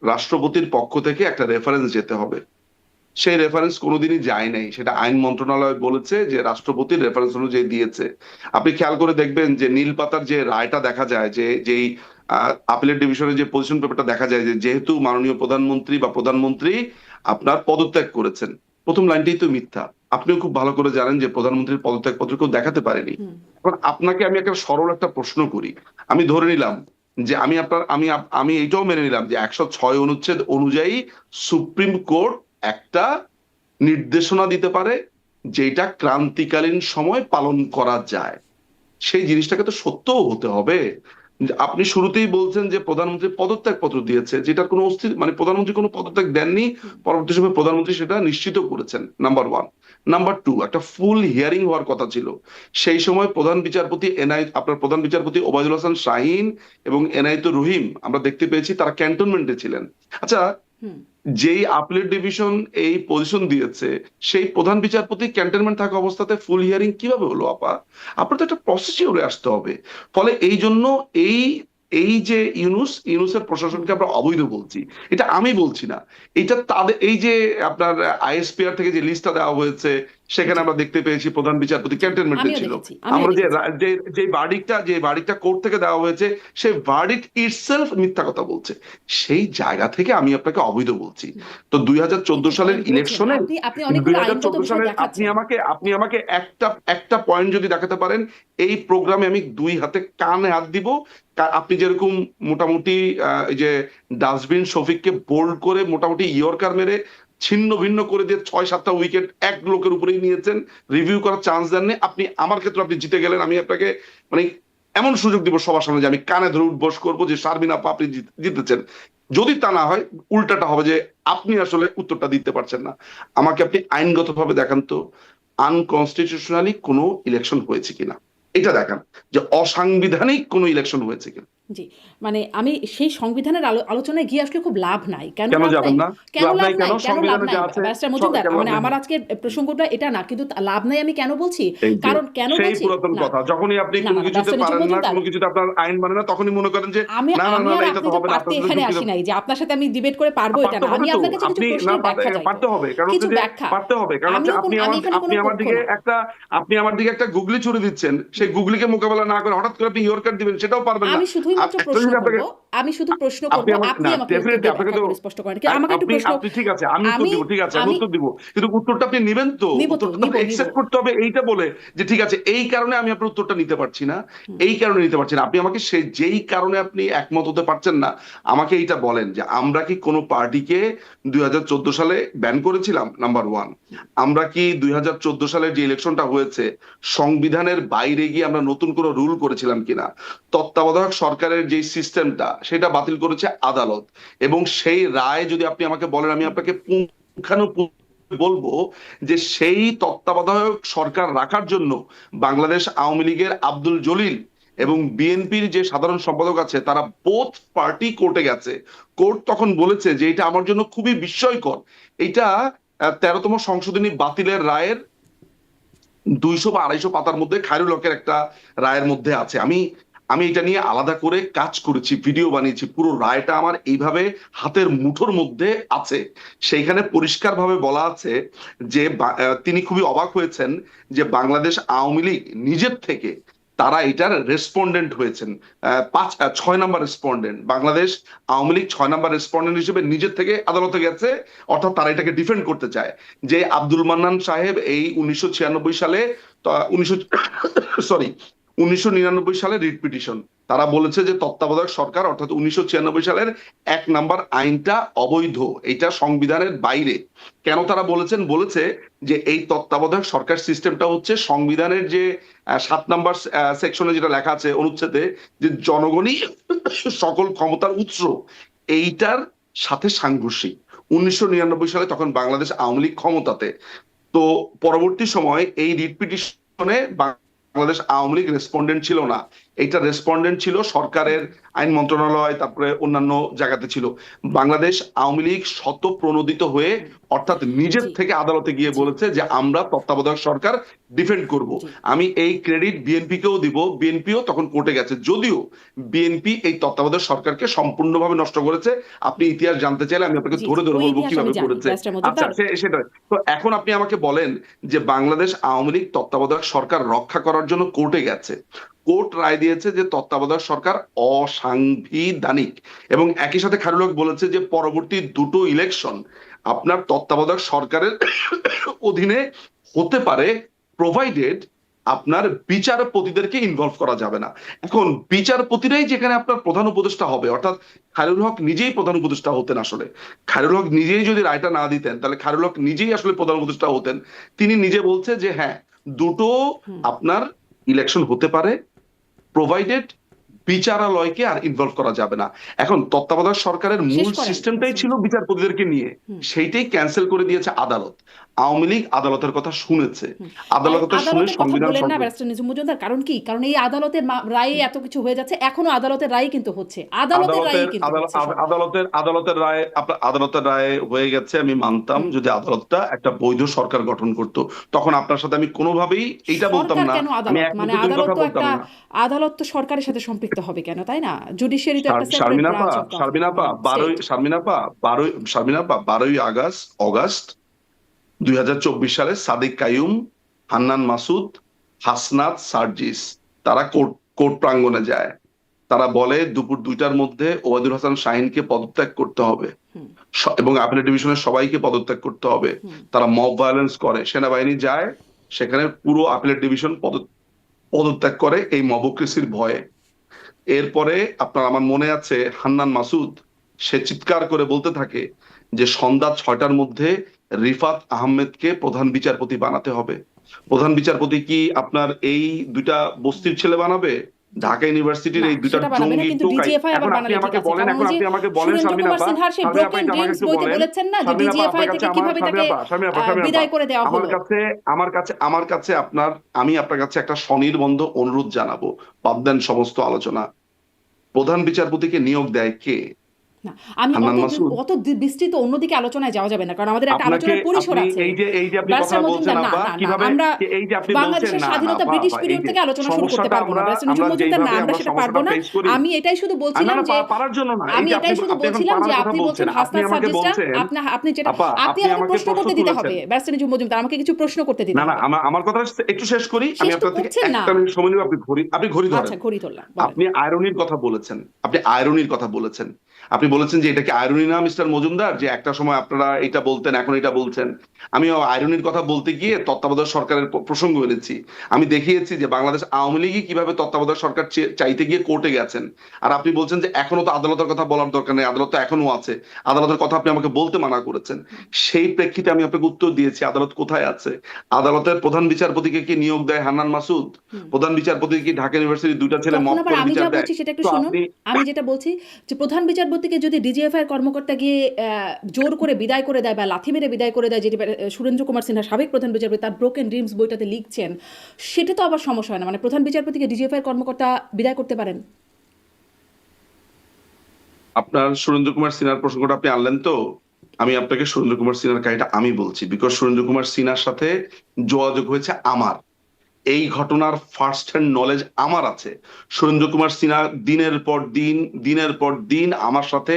রাষ্ট্রপতির পক্ষ থেকে একটা রেফারেন্স যেতে হবে। সেই রেফারেন্স কোনোদিনই যায় নাই, সেটা আইন মন্ত্রণালয় বলেছে যে রাষ্ট্রপতির রেফারেন্স অনুযায়ী দিয়েছে। আপনি খেয়াল করে দেখবেন যে নীল পাতার যে রায়টা দেখা যায়, যে যেই আপিলেট ডিভিশনের যে পজিশন পেপারটা দেখা যায়, যে যেহেতু মাননীয় প্রধানমন্ত্রী বা প্রধানমন্ত্রী আপনার পদত্যাগ করেছেন, প্রথম লাইনটাই তো মিথ্যা। আপনিও খুব ভালো করে জানেন যে প্রধানমন্ত্রীর পদত্যাগ পত্র কেউ দেখাতে পারেনি। এখন আপনাকে আমি একটা সরল একটা প্রশ্ন করি, আমি ধরে নিলাম যে আমি এইটাও মেনে নিলাম যে 106 অনুচ্ছেদ অনুযায়ী সুপ্রিম কোর্ট একটা নির্দেশনা দিতে পারে যেটা ক্রান্তিকালীন সময় পালন করা যায়। সেই জিনিসটাকে তো সত্যও হতে হবে। আপনি শুরুতেই বলছেন যে প্রধানমন্ত্রী পদত্যাগ পত্র দিয়েছে, যেটার কোনো মানে প্রধানমন্ত্রী কোনো পদত্যাগ দেননি, পরবর্তী সময় প্রধানমন্ত্রী সেটা নিশ্চিত করেছেন, নাম্বার ওয়ান। নাম্বার টু, একটা ফুল হিয়ারিং হওয়ার কথা ছিল। সেই সময় আপনার প্রধান বিচারপতি ওবায়দুল হাসান শাহীন এবং এনায়েতুর রহিম আমরা দেখতে পেয়েছি তারা ক্যান্টনমেন্টে ছিলেন। আচ্ছা, যেই আপিলেট ডিভিশন এই পজিশন দিয়েছে সেই প্রধান বিচারপতি ক্যান্টনমেন্ট থাকা অবস্থাতে ফুল হিয়ারিং কিভাবে হলো আপা? আপনার তো একটা প্রসিডিউরে আসতে হবে। ফলে এই জন্য এই এই যে ইউনুসের প্রশাসনকে আমরা অবৈধ বলছি, এটা আমি বলছি না, এটা তাদের এই যে আপনার আইএসপিআর থেকে যে লিস্টটা দেওয়া হয়েছে সেখানে আমরা দেখতে পেয়েছি প্রধান বিচারপতি ক্যান্টনমেন্টে ছিল। আমরা যে ভার্ডিক্টটা কোর্ট থেকে দেওয়া হয়েছে সেই ভার্ডিক্ট ইটসেলফ মিথ্যা কথা বলছে। সেই জায়গা থেকে আমি আপনাকে অবৈধ বলছি। তো 2014 সালের ইলেকশনে 2014 সালের আপনি আমাকে একটা পয়েন্ট যদি দেখাতে পারেন, এই প্রোগ্রামে আমি 2 হাতে কানে হাত দিব। আপনি যেরকম মোটামুটি এই যে ডাস্টবিন শফিককে বোল্ড করে মোটামুটি ইয়র্কার মেরে ছিন্ন ভিন্ন করে দিয়ে 6-7টা উইকেট এক লোকের উপরেই নিয়েছেন, রিভিউ করার চান্স দেননি আপনি। আমার ক্ষেত্রে আপনি জিতে গেলেন, আমি আপনাকে মানে এমন সুযোগ দিব সবার সামনে যে আমি কানে ধরে উঠবোস করবো যে শারমিন আপা আপনি জিতেছেন। যদি তা না হয়, উল্টাটা হবে যে আপনি আসলে উত্তরটা দিতে পারছেন না। আমাকে আপনি আইনগতভাবে দেখান তো আনকনস্টিটিউশনালি কোনো ইলেকশন হয়েছে কিনা, এটা দেখান যে অসাংবিধানিক কোনো ইলেকশন হয়েছে কিনা। জি, মানে আমি সেই সংবিধানের আলোচনায় গিয়ে আসলে খুব লাভ নাই। কেন যাবেন না? ব্যারিস্টার মজুমদার, মানে আমার আজকের প্রসঙ্গটা এটা না, কিন্তু লাভ নাই আমি কেন বলছি, কারণ কেন সেই বলছি পুরাতন কথা, যখনই আপনি কোনো কিছুতে পারেন না, কোনো কিছুতে আপনার আইন মানে না, তখনই মনে করেন যে না না না এটা তো হবে না। এখানে আসি নাই যে আপনার সাথে আমি ডিবেট করে পারবো, এটা না। আমি আপনার কাছে কিছু প্রশ্নের ব্যাখ্যা চাই। পারতে হবে, কারণ পারতে হবে, কারণ আপনি আমার দিকে একটা গুগলি ছুড়ে দিচ্ছেন, সেই গুগলিকে মোকাবেলা না করে হঠাৎ করে আপনি ইয়র্কার দিবেন, সেটাও পারবেন না। আমি শুধু প্রশ্ন করব, আপনি আমাকে স্পষ্ট করেন। আমাকে একটু প্রশ্ন, ঠিক আছে আমি উত্তর দিব, কিন্তু উত্তরটা আপনি নেবেন তো, উত্তরটা একসেপ্ট করতে হবে এইটা বলে যে ঠিক আছে এই কারণে আমি আপনার উত্তরটা নিতে পারছি না, এই কারণে নিতে পারছি না। আপনি আমাকে যেই কারণে আপনি একমত হতে পারছেন না আমাকে এইটা বলেন যে আমরা কি কোনো পার্টিকে 2014 সালে ব্যান করেছিলাম, নাম্বার ওয়ান। আমরা কি 2014 সালে যে ইলেকশনটা হয়েছে সংবিধানের বাইরে গিয়ে আমরা নতুন কোনো রুল করেছিলাম কিনা? তত্ত্বাবধায়ক সরকারের যে সিস্টেমটা সেটা বাতিল করেছে আদালত, এবং সেই রায় যদি আপনি আমাকে বলেন আমি আপনাকে পুঙ্খানুপুঙ্খ বলবো যে সেই তত্ত্বাবধায়ক সরকার রাখার জন্য বাংলাদেশ আওয়ামী লীগের আব্দুল জলিল এবং বিএনপির যে সাধারণ সম্পাদক আছে তারা বোথ পার্টি কোর্টে গেছে। কোর্ট তখন বলেছে যে এটা আমার জন্য খুবই বিস্ময়কর, এটা 13তম সংশোধনী বাতিলের রায়ের 200 বা 250 পাতার মধ্যে খায়রুল হকের একটা রায়ের মধ্যে আছে। আমি এটা নিয়ে আলাদা করে কাজ করেছি, ভিডিও বানিয়েছি, পুরো রায়টা আমার এইভাবে হাতের মুঠোর মধ্যে আছে। সেইখানে পরিষ্কারভাবে বলা আছে যে তিনি খুবই অবাক হয়েছেন যে বাংলাদেশ আওয়ামী লীগ নিজের থেকে তারা এটার রেসপন্ডেন্ট হয়েছেন, 6 নম্বর রেসপন্ডেন্ট। বাংলাদেশ আওয়ামী লীগ 6 নম্বর রেসপন্ডেন্ট হিসেবে নিজের থেকে আদালতে গেছে, অর্থাৎ তারা এটাকে ডিফেন্ড করতে চায় যে আব্দুল মান্নান সাহেব এই 1996 সালে 1999 সালে রিট পিটিশন, তারা বলেছে যে তত্ত্বাবধায়ক সরকার অর্থাৎ 1996 সালের 1 নম্বর আইনটা অবৈধ, এটা সংবিধানের বাইরে। কেন তারা বলেছে যে এই তত্ত্বাবধায়ক সরকার সিস্টেমটা হচ্ছে সংবিধানের যে 7 নম্বর সেকশনে যেটা লেখা আছে অনুচ্ছেদে যে জনগণই সকল ক্ষমতার উৎস, এইটার সাথে সাংঘর্ষিক। 1999 সালে তখন বাংলাদেশ আওয়ামী লীগ ক্ষমতাতে, তো পরবর্তী সময় এই রিট পিটিশনে বাংলাদেশ আওয়ামী লীগ রেসপন্ডেন্ট ছিল না। এইটা রেসপন্ডেন্ট ছিল সরকারের আইন মন্ত্রণালয়, তারপরে অন্যান্য জায়গাতে ছিল। বাংলাদেশ আওয়ামী লীগ শতপ্রণোদিত হয়ে অর্থাৎ নিজের জি থেকে আদালতে গিয়ে জি বলেছে যে আমরা তত্ত্বাবধায়ক সরকার ডিফেন্ড করব। জি আমি এই ক্রেডিট বিএনপি কেও দিব, বিএনপিও তখন কোর্টে গেছে, যদিও বিএনপি এই তত্ত্বাবধায়ক সরকারকে সম্পূর্ণভাবে নষ্ট করেছে। আপনি ইতিহাস জানতে চাইলে আমি আপনাকে জি ধরে জি ধরে ওই বলবো ইতিহাস আমি কিভাবে জানি করেছে। ব্যারিস্টার আচ্ছা মজুমদার। সেটা তো এখন আপনি আমাকে বলেন যে বাংলাদেশ আওয়ামী লীগ তত্ত্বাবধায়ক সরকার রক্ষা করার জন্য কোর্টে গেছে, কোর্ট রায় দিয়েছে যে তত্ত্বাবধায়ক সরকার অসাংবিধানিক, এবং একই সাথে খায়রুল হক বলেছে যে পরবর্তী দুটো ইলেকশন আপনার তত্ত্বাবধায়ক সরকারের অধীনে হতে পারে, প্রোভাইডেড আপনার বিচারপতিদেরকে ইনভলভ করা যাবে না। এখন বিচারপতিরাই যেখানে আপনার প্রধান উপদেষ্টা হবে, অর্থাৎ খায়রুল হক নিজেই প্রধান উপদেষ্টা হতেন। আসলে খায়রুল হক নিজেই যদি রায়টা না দিতেন তাহলে খায়রুল হক নিজেই আসলে প্রধান উপদেষ্টা হতেন। তিনি নিজে বলছে যে হ্যাঁ, দুটো হুম আপনার ইলেকশন হতে পারে, প্রোভাইডেড বিচারালয়কে আর ইনভলভ করা যাবে না। এখন তত্ত্বাবধায়ক সরকারের শেষ মূল করেন সিস্টেমটাই ব্যারিস্টার ছিল মজুমদার। বিচারপতিদেরকে নিয়ে, হুম সেইটাই ক্যান্সেল করে দিয়েছে আদালত। আওয়ামী লীগ আদালতের কথা শুনেছে, হুম। আদালতের কথা শুনে আদালতের কথা সংবিধান বলেন না সংশোধন। ব্যারিস্টার নিজুম মজুমদার, কারণ কি? কারণ এই আদালতের রায়ে এত কিছু হয়ে যাচ্ছে, এখনো আদালতের রায় কিন্তু হচ্ছে, আদালতের রায়ই কিন্তু হচ্ছে সব। আদালতের রায়, আপনার আদালতের রায় হয়ে গেছে আমি মানতাম, হুম। যদি আদালতটা একটা বৈধ সরকার গঠন করতো তখন আপনার সাথে আমি কোনোভাবেই এইটা বলতাম সরকার না, কেন আমি আদালত? এক মানে মুহূর্তের আদালত কথা তো বলতাম একটা, না। আদালত তো সরকারের সাথে সম্পৃক্ত হবে কেন, তাই না? জুডিশিয়ারি তো একটা সেপারেট শারমিনাপা ব্রাঞ্চ অফ শারমিনাপা গভর্নমেন্ট, বারোই স্টেট। শারমিনাপা বারোই শারমিনাপা 12ই আগস্ট 2024 সালে সাদিক কাইয়ুম, হান্নান মাসুদ, হাসনাত সার্জিস তারা কোর্ট কোর্ট প্রাঙ্গণে যায়। তারা বলে দুপুর 2টার মধ্যে ওবায়দুল হাসান শাহিনকে পদত্যাগ করতে হবে হুম এবং আপিলেট ডিভিশনের সবাইকে পদত্যাগ করতে হবে। হুম তারা মব ভায়োলেন্স করে, সেনাবাহিনী যায়, সেখানে পুরো আপিলেট ডিভিশন পদত্যাগ করে এই মবক্রেসির ভয়ে। এরপরে আপনার, আমার মনে আছে, হান্নান মাসুদ সে চিৎকার করে বলতে থাকে যে সন্ধ্যা 6টার মধ্যে রিফাত আহমেদকে প্রধান বিচারপতি বানাতে হবে। প্রধান বিচারপতি কি আপনার এই দুইটা বস্তির ছেলে বানাবে? জি। ঢাকা ইউনিভার্সিটির না এই দুইটা সেটা বানাবে না, জঙ্গি কিন্তু টোকাই। ডিজিএফআই আবার এখন আপনি বানালে ঠিক আমাকে আছে, বলেন, কারণ এখন ওই যে আপনি আমাকে বলেন সুরেন্দ্র কুমার শারমিনাপা, সিনহার সেই শারমিনাপা ব্রোকেন এটা আমার ড্রিমস কাছে বইতে বলেন, বলেছেন না যে শারমিনাপা আপনার ডিজিএফআই কাছে থেকে আমার, কিভাবে তাকে শারমিনাপা শারমিনাপা শারমিনাপা বিদায় করে দেওয়া আমার হলো। কাছে আমার কাছে আপনার, আমি আপনার কাছে একটা স্বনির্বন্ধ অনুরোধ জানাবো, বাদ দেন সমস্ত আলোচনা। প্রধান বিচারপতিকে নিয়োগ দেয় কে? না, আমি হান্নান মাসুদ? অত বিস্তৃত অন্যদিকে আলোচনায় যাওয়া যাবে না, কারণ আমাদের একটা আপনাকে, আলোচনার পরিসর আপনি আছে। এই যে আপনি কথা ব্যারিস্টার বলছেন মজুমদার, না আপা, না না, কিভাবে আমরা এই যে আপনি বলছেন, বাংলাদেশের না স্বাধীনতা আপা ব্রিটিশ আপা, এই পিরিয়ড যে থেকে আলোচনা শুরু করতে সমস্যাটা পারবো না ব্যারিস্টার নিজুম আমরা মজুমদার, না যেইভাবে আমরা আমরা সেটা পারবো সমস্যাটা না। ফেস করি, আমি এটাই শুধু না বলছিলাম না যে, পারার জন্য না, এই আমি যে আপনি এটাই শুধু আপনি এখন বলছিলাম পারার যে কথা আপনি বলছেন বলছেন, আপনি হাসনাত আমাকে সার্জিসরা, বলছেন, আপনি যেটা, আপা আপনি আপনি আমাকে আমাকে প্রশ্ন প্রশ্ন করতে দিতে হবে তুলেছেন। ব্যারিস্টার নিজুম মজুমদার, আমাকে কিছু প্রশ্ন করতে দিতে না না, হবে। আমার কথা একটু শেষ করি, আমি শেষ তো আপনার থেকে করছেন না। 1 মিনিট সময় নিব, আপনি ঘড়ি ধরেন। আচ্ছা, ঘড়ি ধরলাম, বলেন। আপনি আয়রনির কথা বলেছেন, আপনি আয়রনির কথা বলেছেন, আপনি বলেছেন যে এটা কি আয়রনি না মিস্টার মজুমদার, যে একটা সময় আপনারা এটা বলতেন এখন এটা বলছেন। আমি আয়রনির কথা বলতে গিয়ে তত্ত্বাবধায়ক সরকারের প্রসঙ্গ এনেছি। আমি দেখিয়েছি যে বাংলাদেশ আওয়ামী লীগই কিভাবে তত্ত্বাবধায়ক সরকার চাইতে গিয়ে কোর্টে গেছেন। আর আপনি বলছেন যে এখনো তো আদালতের কথা বলার দরকার নেই, আদালত তো এখনো আছে, আদালতের কথা আপনি আমাকে বলতে মানা করেছেন। সেই প্রেক্ষিতে আমি আপনাকে উত্তর দিয়েছি আদালত কোথায় আছে। আদালতের প্রধান বিচারপতিকে কি নিয়োগ দেয় হান্নান মাসুদ? হুম। প্রধান বিচারপতি কি ঢাকা ইউনিভার্সিটির দুইটা ছেলে তখন মব আবার করে আমি বিচার যা দেয়? বলছি সেটা একটু তো শুনুন। আপনি, আমি যেটা বলছি যে প্রধান বিচারপতিকে যদি ডিজিএফআই কর্মকর্তা গিয়ে জোর করে বিদায় করে দেয় বা লাথি মেরে বিদায় করে দেয়, যেটি সুরেন্দ্র কুমার সিনহা সাবেক প্রধান বিচারপতি তার ব্রোকেন ড্রিমস বইটাতে লিখছেন, সেটা তো আবার সমস্যা হয় না? মানে প্রধান বিচারপতিকে ডিজিএফআই কর্মকর্তা বিদায় করতে পারেন। আপনার সুরেন্দ্র কুমার সিনহার প্রসঙ্গটা আপনি আনলেন তো, আমি আপনাকে সুরেন্দ্র কুমার সিনহার কাহিনীটা আমি বলছি, বিকজ সুরেন্দ্র কুমার সিনহার সাথে যোগাযোগ হয়েছে আমার, এই ঘটনার ফার্স্ট হ্যান্ড নলেজ আমার আছে। সুরেন্দ্র কুমার সিনহা দিনের পর দিন আমার সাথে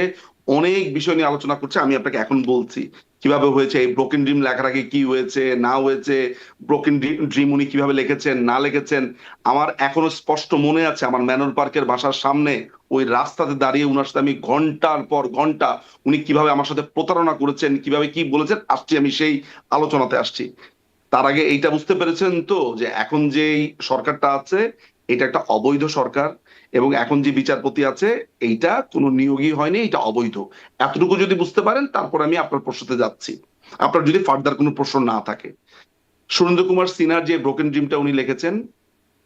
অনেক বিষয় নিয়ে আলোচনা করছে। আমি আপনাকে এখন বলছি কিভাবে হয়েছে, এই ব্রোকেন ড্রিম লেখার আগে কি হয়েছে না হয়েছে, ব্রোকেন ড্রিম উনি কিভাবে লিখেছেন না লিখেছেন। আমার এখনো স্পষ্ট মনে আছে, আমার ম্যানর পার্কের বাসার সামনে ওই রাস্তাতে দাঁড়িয়ে উনার সাথে আমি ঘন্টার পর ঘন্টা, উনি কিভাবে আমার সাথে প্রতারণা করেছেন, কিভাবে কি বলেছেন, আসছি আমি সেই আলোচনাতে আসছি। তার আগে এইটা বুঝতে পেরেছেন তো যে এখন যে সরকারটা আছে এটা একটা অবৈধ সরকার, এবং এখন যে বিচারপতি আছে এইটা কোনো নিয়োগই হয়নি, এটা অবৈধ। এতটুকু যদি বুঝতে পারেন তারপর আমি আপনার প্রশ্নতে যাচ্ছি, আপনার যদি ফার্দার কোনো প্রশ্ন না থাকে। সুরেন্দ্র কুমার সিনহার যে ব্রোকেন ড্রিমটা উনি লিখেছেন,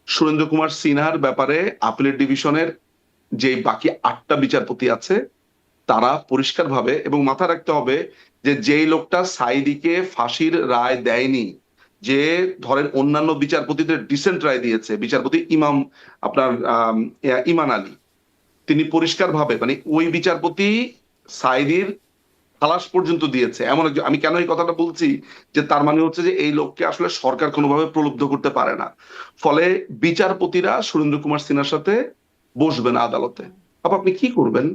সুরেন্দ্র কুমার সিনহার ব্যাপারে আপিলেট ডিভিশনের যে বাকি 8টা বিচারপতি আছে তারা পরিষ্কারভাবে, এবং মাথায় রাখতে হবে যে যেই লোকটা সাইদিকে ফাঁসির রায় দেয়নি, যে ধরেন অন্যান্য বিচারপতিদের ডিসেন্ট রায় দিয়েছে, বিচারপতি ইমাম আপনার ইমান আলী, তিনি পরিষ্কারভাবে মানে ওই বিচারপতি সাঈদীর খালাস পর্যন্ত দিয়েছে এমন একজন। আমি কেন এই কথাটা বলছি, যে তার মানে হচ্ছে যে এই লোককে আসলে সরকার কোনোভাবে প্রলুব্ধ করতে পারে না। ফলে বিচারপতিরা সুরেন্দ্র কুমার সিনহার সাথে বসবেন আদালতে। আপনি কি করবেন?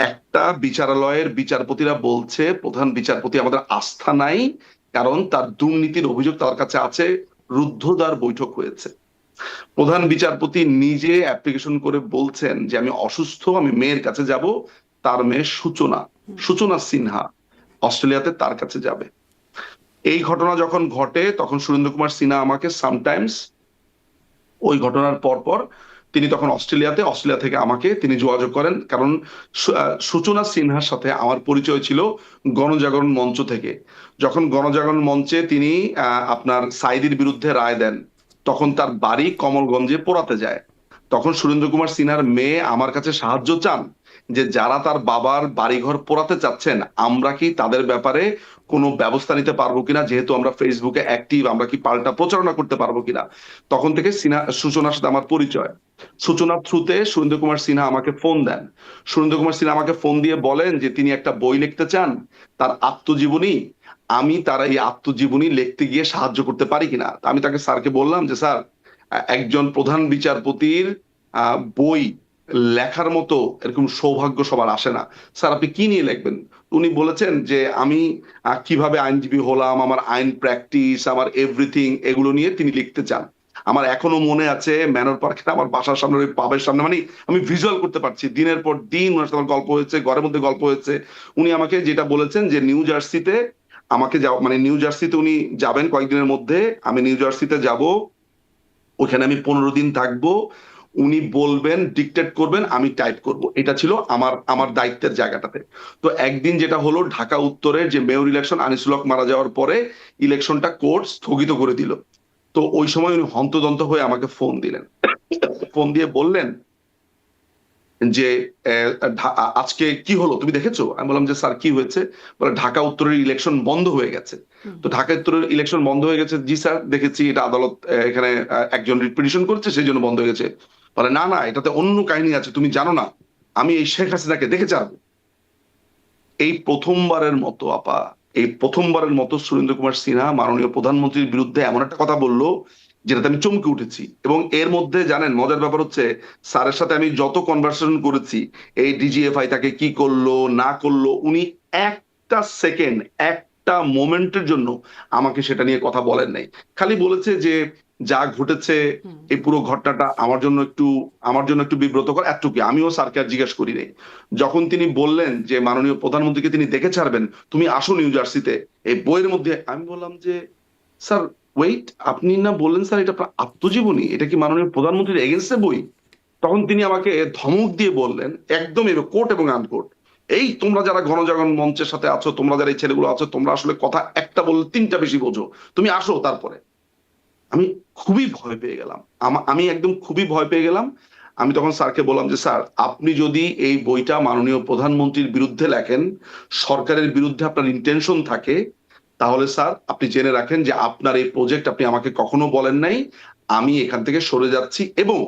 একটা বিচারালয়ের বিচারপতিরা বলছে প্রধান বিচারপতি আমাদের আস্থা নাই, কারণ তার দুর্নীতির অভিযোগ তার কাছে আছে, রুদ্ধদ্বার বৈঠক হয়েছে। প্রধান বিচারপতি নিজে অ্যাপ্লিকেশন করে বলছেন যে আমি অসুস্থ, আমি মেয়ের কাছে যাব। তার মেয়ে সূচনা সিনহা অস্ট্রেলিয়াতে তার কাছে যাবে। এই ঘটনা যখন ঘটে তখন সুরেন্দ্র কুমার সিনহা আমাকে সামটাইমস ওই ঘটনার পর তিনি তখন অস্ট্রেলিয়া থেকে আমাকে তিনি যোগাযোগ করেন, কারণ সূচনা সিনহার সাথে আমার পরিচয় ছিল গণজাগরণ মঞ্চ থেকে। যখন গণজাগরণ মঞ্চে তিনি আপনার সাঈদীর বিরুদ্ধে রায় দেন, তখন তার বাড়ি কমলগঞ্জে পোড়াতে যায়। তখন সুরেন্দ্র কুমার সিনহার মেয়ে আমার কাছে সাহায্য চান, যে যারা তার বাবার বাড়িঘর পোড়াতে চাচ্ছেন আমরা কি তাদের ব্যাপারে কোনো ব্যবস্থা নিতে পারবো কিনা, যেহেতু আমরা ফেসবুকে অ্যাক্টিভ, আমরা কি পাল্টা প্রচারণা করতে পারবো কিনা। তখন থেকে সূচনার সাথে আমার পরিচয়। সূচনার থ্রুতে সুরেন্দ্র কুমার সিনহা আমাকে ফোন দেন। সুরেন্দ্র কুমার সিনহা আমাকে ফোন দিয়ে বলেন যে তিনি একটা বই লিখতে চান, তার আত্মজীবনী। আমি তার এই আত্মজীবনী লিখতে গিয়ে সাহায্য করতে পারি কিনা। আমি তাকে স্যারকে বললাম যে স্যার, একজন প্রধান বিচারপতির বই লেখার মতো এরকম সৌভাগ্য সবার আসে না। স্যার আপনি কি নিয়ে লিখবেন? উনি বলেছেন যে আমি কিভাবে আইনজীবী হলাম, আমার আইন প্র্যাকটিস, আমার এভরিথিং, এগুলো নিয়ে তিনি লিখতে চান। আমার এখনো মনে আছে ম্যানর পার্কে আমার বাসার সামনে ওই পাবের সামনে, মানে আমি ভিজুয়াল করতে পারছি, দিনের পর দিন ওনার সাথে আমার গল্প হয়েছে, ঘরের মধ্যে গল্প হয়েছে। উনি আমাকে যেটা বলেছেন যে নিউ জার্সিতে আমাকে মানে নিউ জার্সিতে উনি যাবেন কয়েকদিনের মধ্যে, আমি নিউ জার্সিতে যাব, ওখানে আমি 15 দিন থাকবো। উনি বলবেন, ডিকটেট করবেন, আমি টাইপ করব। এটা ছিল আমার আমার দায়িত্বের জায়গাটাতে। তো একদিন যেটা হলো, ঢাকা উত্তরের যে মেয়র ইলেকশন, আনিসুল হক মারা যাওয়ার পরে ইলেকশনটা কোর্ট স্থগিত করে দিল। তো ওই সময় উনি হন্তদন্ত হয়ে আমাকে ফোন দিলেন, ফোন দিয়ে বললেন যে আজকে কি হলো তুমি দেখেছো? আমি বললাম যে স্যার কি হয়েছে? বলে ঢাকা উত্তরের ইলেকশন বন্ধ হয়ে গেছে। তো ঢাকা উত্তরের ইলেকশন বন্ধ হয়ে গেছে, জি স্যার দেখেছি, এটা আদালত এখানে একজন রিট পিটিশন করেছে সেই জন্য বন্ধ হয়ে গেছে। বলে না না, এটাতে অন্য কাহিনী আছে, তুমি জানো না, আমি এই শেখ হাসিনাকে দেখে ছাড়বো। এই প্রথমবারের মতো এই প্রথমবারের মতো সুরেন্দ্র কুমার সিনহা মাননীয় প্রধানমন্ত্রীর বিরুদ্ধে এমন একটা কথা বললো যেটাতে আমি চমকে উঠেছি। এবং এর মধ্যে জানেন মজার ব্যাপার হচ্ছে, স্যারের সাথে আমি যত কনভারসেশন করেছি, এই ডিজিএফআই তাকে কি করলো না করলো, উনি একটা সেকেন্ড, একটা মোমেন্টের জন্য আমাকে সেটা নিয়ে কথা বলেন নাই। খালি বলেছে যে যা ঘটেছে এই পুরো ঘটনাটা আমার জন্য একটু বিব্রতকর, এতটুকু। আমিও স্যারকে আর জিজ্ঞেস করি নাই। যখন তিনি বললেন যে মাননীয় প্রধানমন্ত্রীকে তিনি দেখে ছাড়বেন, তুমি আসো নিউ জার্সিতে এই বইয়ের মধ্যে, আমি বললাম যে স্যার ওয়েট, আপনি না বললেন স্যার এটা আপনার আত্মজীবনী, এটা কি মাননীয় প্রধানমন্ত্রীর এগেনস্টে বই? তখন তিনি আমাকে ধমক দিয়ে বললেন, একদম কোট এবং আনকোট, এই তোমরা যারা গণজাগরণ মঞ্চের সাথে আছো, তোমরা যারা এই ছেলেগুলো আছো, তোমরা আসলে কথা একটা বললে তিনটা বেশি বোঝো, তুমি আসো। তারপরে আমি খুবই ভয় পেয়ে গেলাম, আমি একদম খুবই ভয় পেয়ে গেলাম। আমি তখন স্যারকে বললাম যে স্যার, আপনি যদি এই বইটা মাননীয় প্রধানমন্ত্রীর বিরুদ্ধে লেখেন, সরকারের বিরুদ্ধে আপনার ইন্টেনশন থাকে, তাহলে স্যার আপনি জেনে রাখেন যে আপনার এই প্রজেক্ট আপনি আমাকে কখনো বলেন নাই, আমি এখান থেকে সরে যাচ্ছি। এবং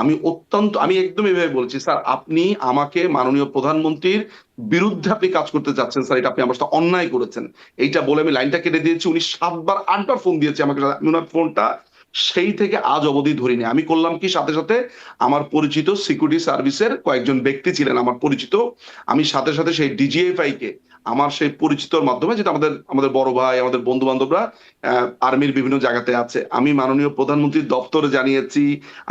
আমি একদম এভাবে বলছি, স্যার আপনি আমাকে মাননীয় প্রধানমন্ত্রীর বিরুদ্ধে আপনি কাজ করতে চাচ্ছেন, স্যার এটা আপনি আমার সাথে অন্যায় করেছেন। এইটা বলে আমি লাইনটা কেটে দিয়েছি। উনি 7-8বার ফোন দিয়েছে আমাকে, আমি ওনার ফোনটা সেই থেকে আজ অবধি ধরিনি। আমি করলাম কি, সাথে সাথে আমার পরিচিত সিকিউরিটি সার্ভিসের কয়েকজন ব্যক্তি ছিলেন আমার পরিচিত, আমি সাথে সাথে সেই ডিজিএফআই কে আমার সেই পরিচিতর মাধ্যমে, যেটা আমাদের আমাদের বড় ভাই, আমাদের বন্ধু বান্ধবরা আর্মির বিভিন্ন জায়গাতে আছে, আমি মাননীয় প্রধানমন্ত্রীর দপ্তরে জানিয়েছি,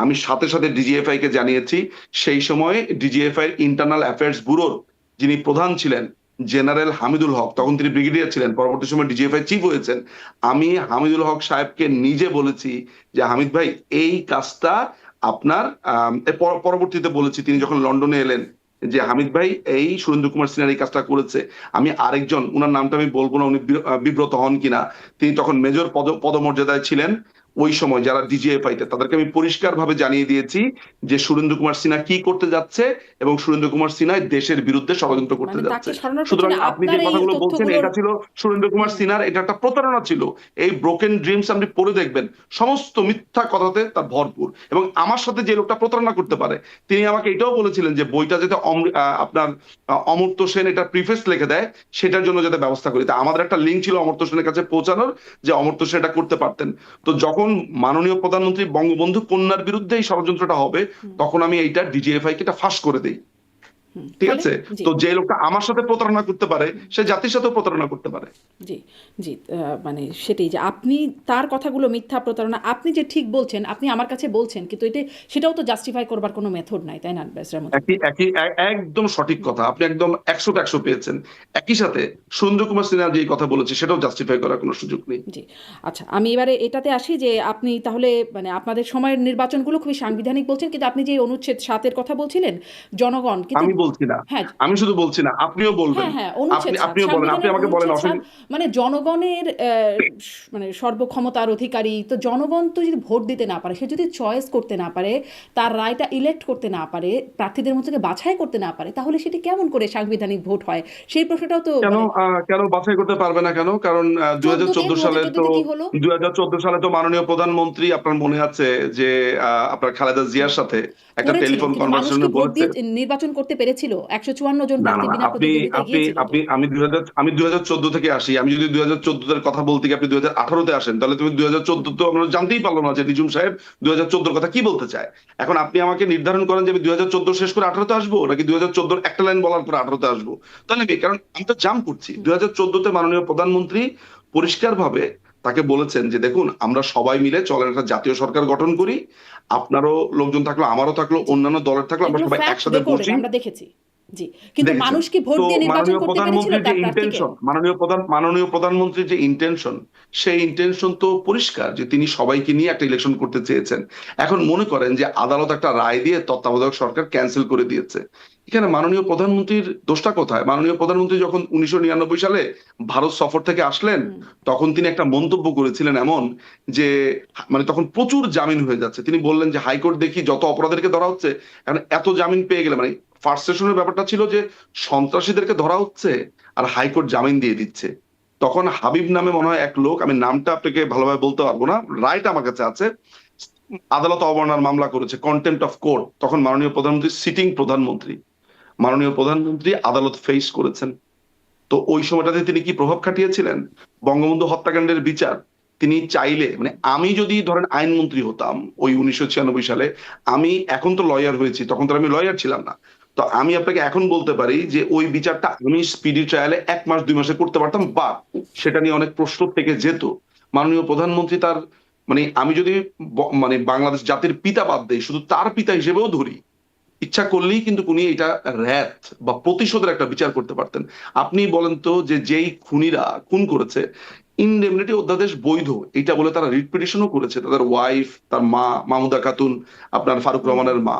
আমি সাথে সাথে ডিজিএফআই কে জানিয়েছি। সেই সময় ডিজিএফআই ইন্টারনাল অ্যাফেয়ার্স ব্যুরোর যিনি প্রধান ছিলেন জেনারেল হামিদুল হক, তখন তিনি ব্রিগেডিয়ার ছিলেন, পরবর্তী সময় ডিজিএফআই চিফ হয়েছেন, আমি হামিদুল হক সাহেবকে নিজে বলেছি যে হামিদ ভাই এই কাজটা আপনার, পরবর্তীতে বলেছি তিনি যখন লন্ডনে এলেন, যে হামিদ ভাই এই সুরেন্দ্র কুমার সিনহার এই কাজটা করেছে। আমি আরেকজন, উনার নামটা আমি বলবো না, উনি বিব্রত হন কিনা, তিনি তখন মেজর পদমর্যাদায় ছিলেন, ওই সময় যারা ডিজিএফআইতে, তাদেরকে আমি পরিষ্কার ভাবে জানিয়ে দিয়েছি যে সুরেন্দ্র কুমার সিনহা কি করতে যাচ্ছে এবং সুরেন্দ্র কুমার সিনহা দেশের বিরুদ্ধে ষড়যন্ত্র করতে মানে যাচ্ছে। তাকে সরানোর সুতরাং পেছনে আপনি যে আপনার এই কথাগুলো বলছেন তথ্যগুলোর এটা ছিল সুরেন্দ্র কুমার সিনহার, এটা একটা প্রতারণা ছিল। এই ব্রোকেন ড্রিমস আপনি পড়ে দেখবেন, সমস্ত মিথ্যা কথাতে তার ভরপুর। এবং আমার সাথে যে লোকটা প্রতারণা করতে পারে, তিনি আমাকে এটাও বলেছিলেন যে বইটা যাতে আপনার অমর্ত্য সেন এটা প্রিফেস লিখে দেয়, সেটার জন্য যাতে ব্যবস্থা করি। তা আমাদের একটা লিঙ্ক ছিল অমর্ত্য সেনের কাছে পৌঁছানোর, যে অমর্ত্য সেন এটা করতে পারতেন। তো যখন মাননীয় প্রধানমন্ত্রী বঙ্গবন্ধু কন্যার বিরুদ্ধে এই ষড়যন্ত্রটা হবে, তখন আমি এইটা ডিজিএফআই কে এটা ফাঁস করে দিই। ঠিক ফলে আছে? জি তো যে লোকটা আমার সাথে প্রতারণা করতে পারে, সে জাতির সাথেও প্রতারণা করতে পারে। জি জি মানে সেটাই যে আপনি তার কথাগুলো মিথ্যা প্রতারণা, আপনি যে ঠিক বলছেন, আপনি আমার কাছে বলছেন, কিন্তু সেটাও তো জাস্টিফাই করবার কোনো মেথড নাই, তাই না ব্যারিস্টার একই মজুমদার? একই একদম সঠিক কথা, আপনি একদম 100-100 পেয়েছেন। একই সাথে সুরেন্দ্র কুমার সিনহা যে কথা বলেছে সেটাও জাস্টিফাই করার কোনো সুযোগ নেই। জি, আচ্ছা, আমি এবারে এটাতে আসি যে আপনি তাহলে মানে আপনাদের সময়ের নির্বাচনগুলো খুবই সাংবিধানিক বলছেন, কিন্তু আপনি যে অনুচ্ছেদ ৭-এর কথা বলছিলেন, জনগণ কিন্তু আমি বলছি না, হ্যাঁ আমি শুধু বলছি না, আপনিও বলবেন। হ্যাঁ, অনুচ্ছেদ ৭, আপনিও বলেন, আপনি সাংবিধানের আমাকে বলেন অনুচ্ছেদ ৭ অসংখ্য। মানে জনগণের মানে সর্বক্ষমতার অধিকারী। তো জনগণ তো যদি ভোট দিতে না পারে, সে যদি চয়েস করতে না পারে, তার রায়টা ইলেক্ট করতে না পারে, প্রার্থীদের মধ্যে থেকে বাছাই করতে না পারে, তাহলে সেটি কেমন করে সাংবিধানিক ভোট হয়? সেই প্রশ্নটাও তো কেন মানে কেন বাছাই করতে পারবে না কেন? কারণ ১৪তে 2014 সালে তো, ২০১৪তে কি হলো? 2014 সালে তো মাননীয় প্রধানমন্ত্রী, আপনার মনে আছে যে আপনার খালেদা জিয়ার সাথে একটা করেছিলেন, টেলিফোন কিন্তু মানুষ কি কনভারসেশনে ভোট বলেছে। দিয়ে নির্বাচন করতে পেরেছিল? ১৫৪ জন না না প্রার্থী না, বিনা আপনি প্রতিদ্বন্দ্বিতায় আপনি গিয়েছিল তো। আপনি আমি 2014 থেকে আসি। আমি যদি 2014 এর কথা বলতে গিয়ে আপনি 2018-তে আসেন, তাহলে তুমি 2014 তো আমরা জানতেই পারলো না যে নিঝুম সাহেব 2014 কথা কি বলতে চায়। এখন আপনি আমাকে নির্ধারণ করেন যে আমি 2014 শেষ করে 18-তে আসবো, নাকি 2014 একটা লাইন বলার পর 18-তে আসবো, তাহলে কারণ আমি তো জাম করছি। 2014-তে মাননীয় প্রধানমন্ত্রী পরিষ্কার ভাবে তাকে বলেছেন যে দেখুন, আমরা সবাই মিলে চলেন একটা জাতীয় সরকার গঠন করি, আপনারও লোকজন থাকলো, আমারও থাকলো, জি, অন্যান্য দলের থাকলো, আমরা এগুলো সবাই ফ্যাক্ট একসাথে রেকর্ডেড, বসি। আমরা দেখেছি। জি, কিন্তু দেখেছেন? মানুষ কি ভোট তো দিয়ে নির্বাচন মাননীয় করতে পেরেছিল প্রধানমন্ত্রীর যে তার প্রার্থীকে? ইন্টেনশন, মাননীয় প্রধানমন্ত্রীর যে ইন্টেনশন, সেই ইন্টেনশন তো পরিষ্কার যে তিনি সবাইকে নিয়ে একটা ইলেকশন করতে চেয়েছেন। এখন মনে করেন যে আদালত একটা রায় দিয়ে তত্ত্বাবধায়ক সরকার ক্যান্সেল করে দিয়েছে। এখানে মাননীয় প্রধানমন্ত্রীর দোষটা কোথায়? মাননীয় প্রধানমন্ত্রী যখন 1999 সালে ভারত সফর থেকে আসলেন, তখন তিনি একটা মন্তব্য করেছিলেন এমন যে, মানে তখন প্রচুর জামিন হয়ে যাচ্ছে, তিনি বললেন যে হাইকোর্ট দেখি যত অপরাধীকে ধরা হচ্ছে, এখন এত জামিন পেয়ে গেলে, মানে ফার্স্ট সেশনের ব্যাপারটা ছিল যে সন্ত্রাসীদেরকে ধরা হচ্ছে আর হাইকোর্ট জামিন দিয়ে দিচ্ছে। তখন হাবিব নামে মনে হয় এক লোক, আমি নামটা আপনাকে ভালোভাবে বলতে পারবো না, রায়টা আমার কাছে আছে, আদালত অবমাননার মামলা করেছে, কন্টেম্পট অফ কোর্ট। তখন মাননীয় প্রধানমন্ত্রী সিটিং প্রধানমন্ত্রী, মাননীয় প্রধানমন্ত্রী আদালত ফেস করেছেন। তো ওই সময়টাতে তিনি কি প্রভাব খাটিয়েছিলেন? বঙ্গবন্ধু হত্যাকাণ্ডের বিচার তিনি চাইলে, মানে আমি যদি ধরেন আইনমন্ত্রী হতাম ওই 1996 সালে, আমি এখন তো লয়ার হয়েছি, তখন তো আমি লয়ার ছিলাম না, তো আমি আপনাকে এখন বলতে পারি যে ওই বিচারটা আমি স্পিডি ট্রায়ালে 1 মাস 2 মাসে করতে পারতাম, বা সেটা নিয়ে অনেক প্রশ্ন থেকে যেত। মাননীয় প্রধানমন্ত্রী তার, মানে আমি যদি মানে বাংলাদেশ জাতির পিতা বাদ দেই, শুধু তার পিতা হিসেবেও ধরি, ইচ্ছা করলেই কিন্তু উনি এটা র‍্যাত বা প্রতিশোধের একটা বিচার করতে পারতেন। আপনি বলেন তো যে যেই খুনিরা খুন করেছে, ইনডেমনিটি অধ্যাদেশ বৈধ এটা বলে তারা রিট পিটিশনও করেছে, তাদের ওয়াইফ, তার মা মাহমুদা খাতুন, আপনার ফারুক রহমানের মা,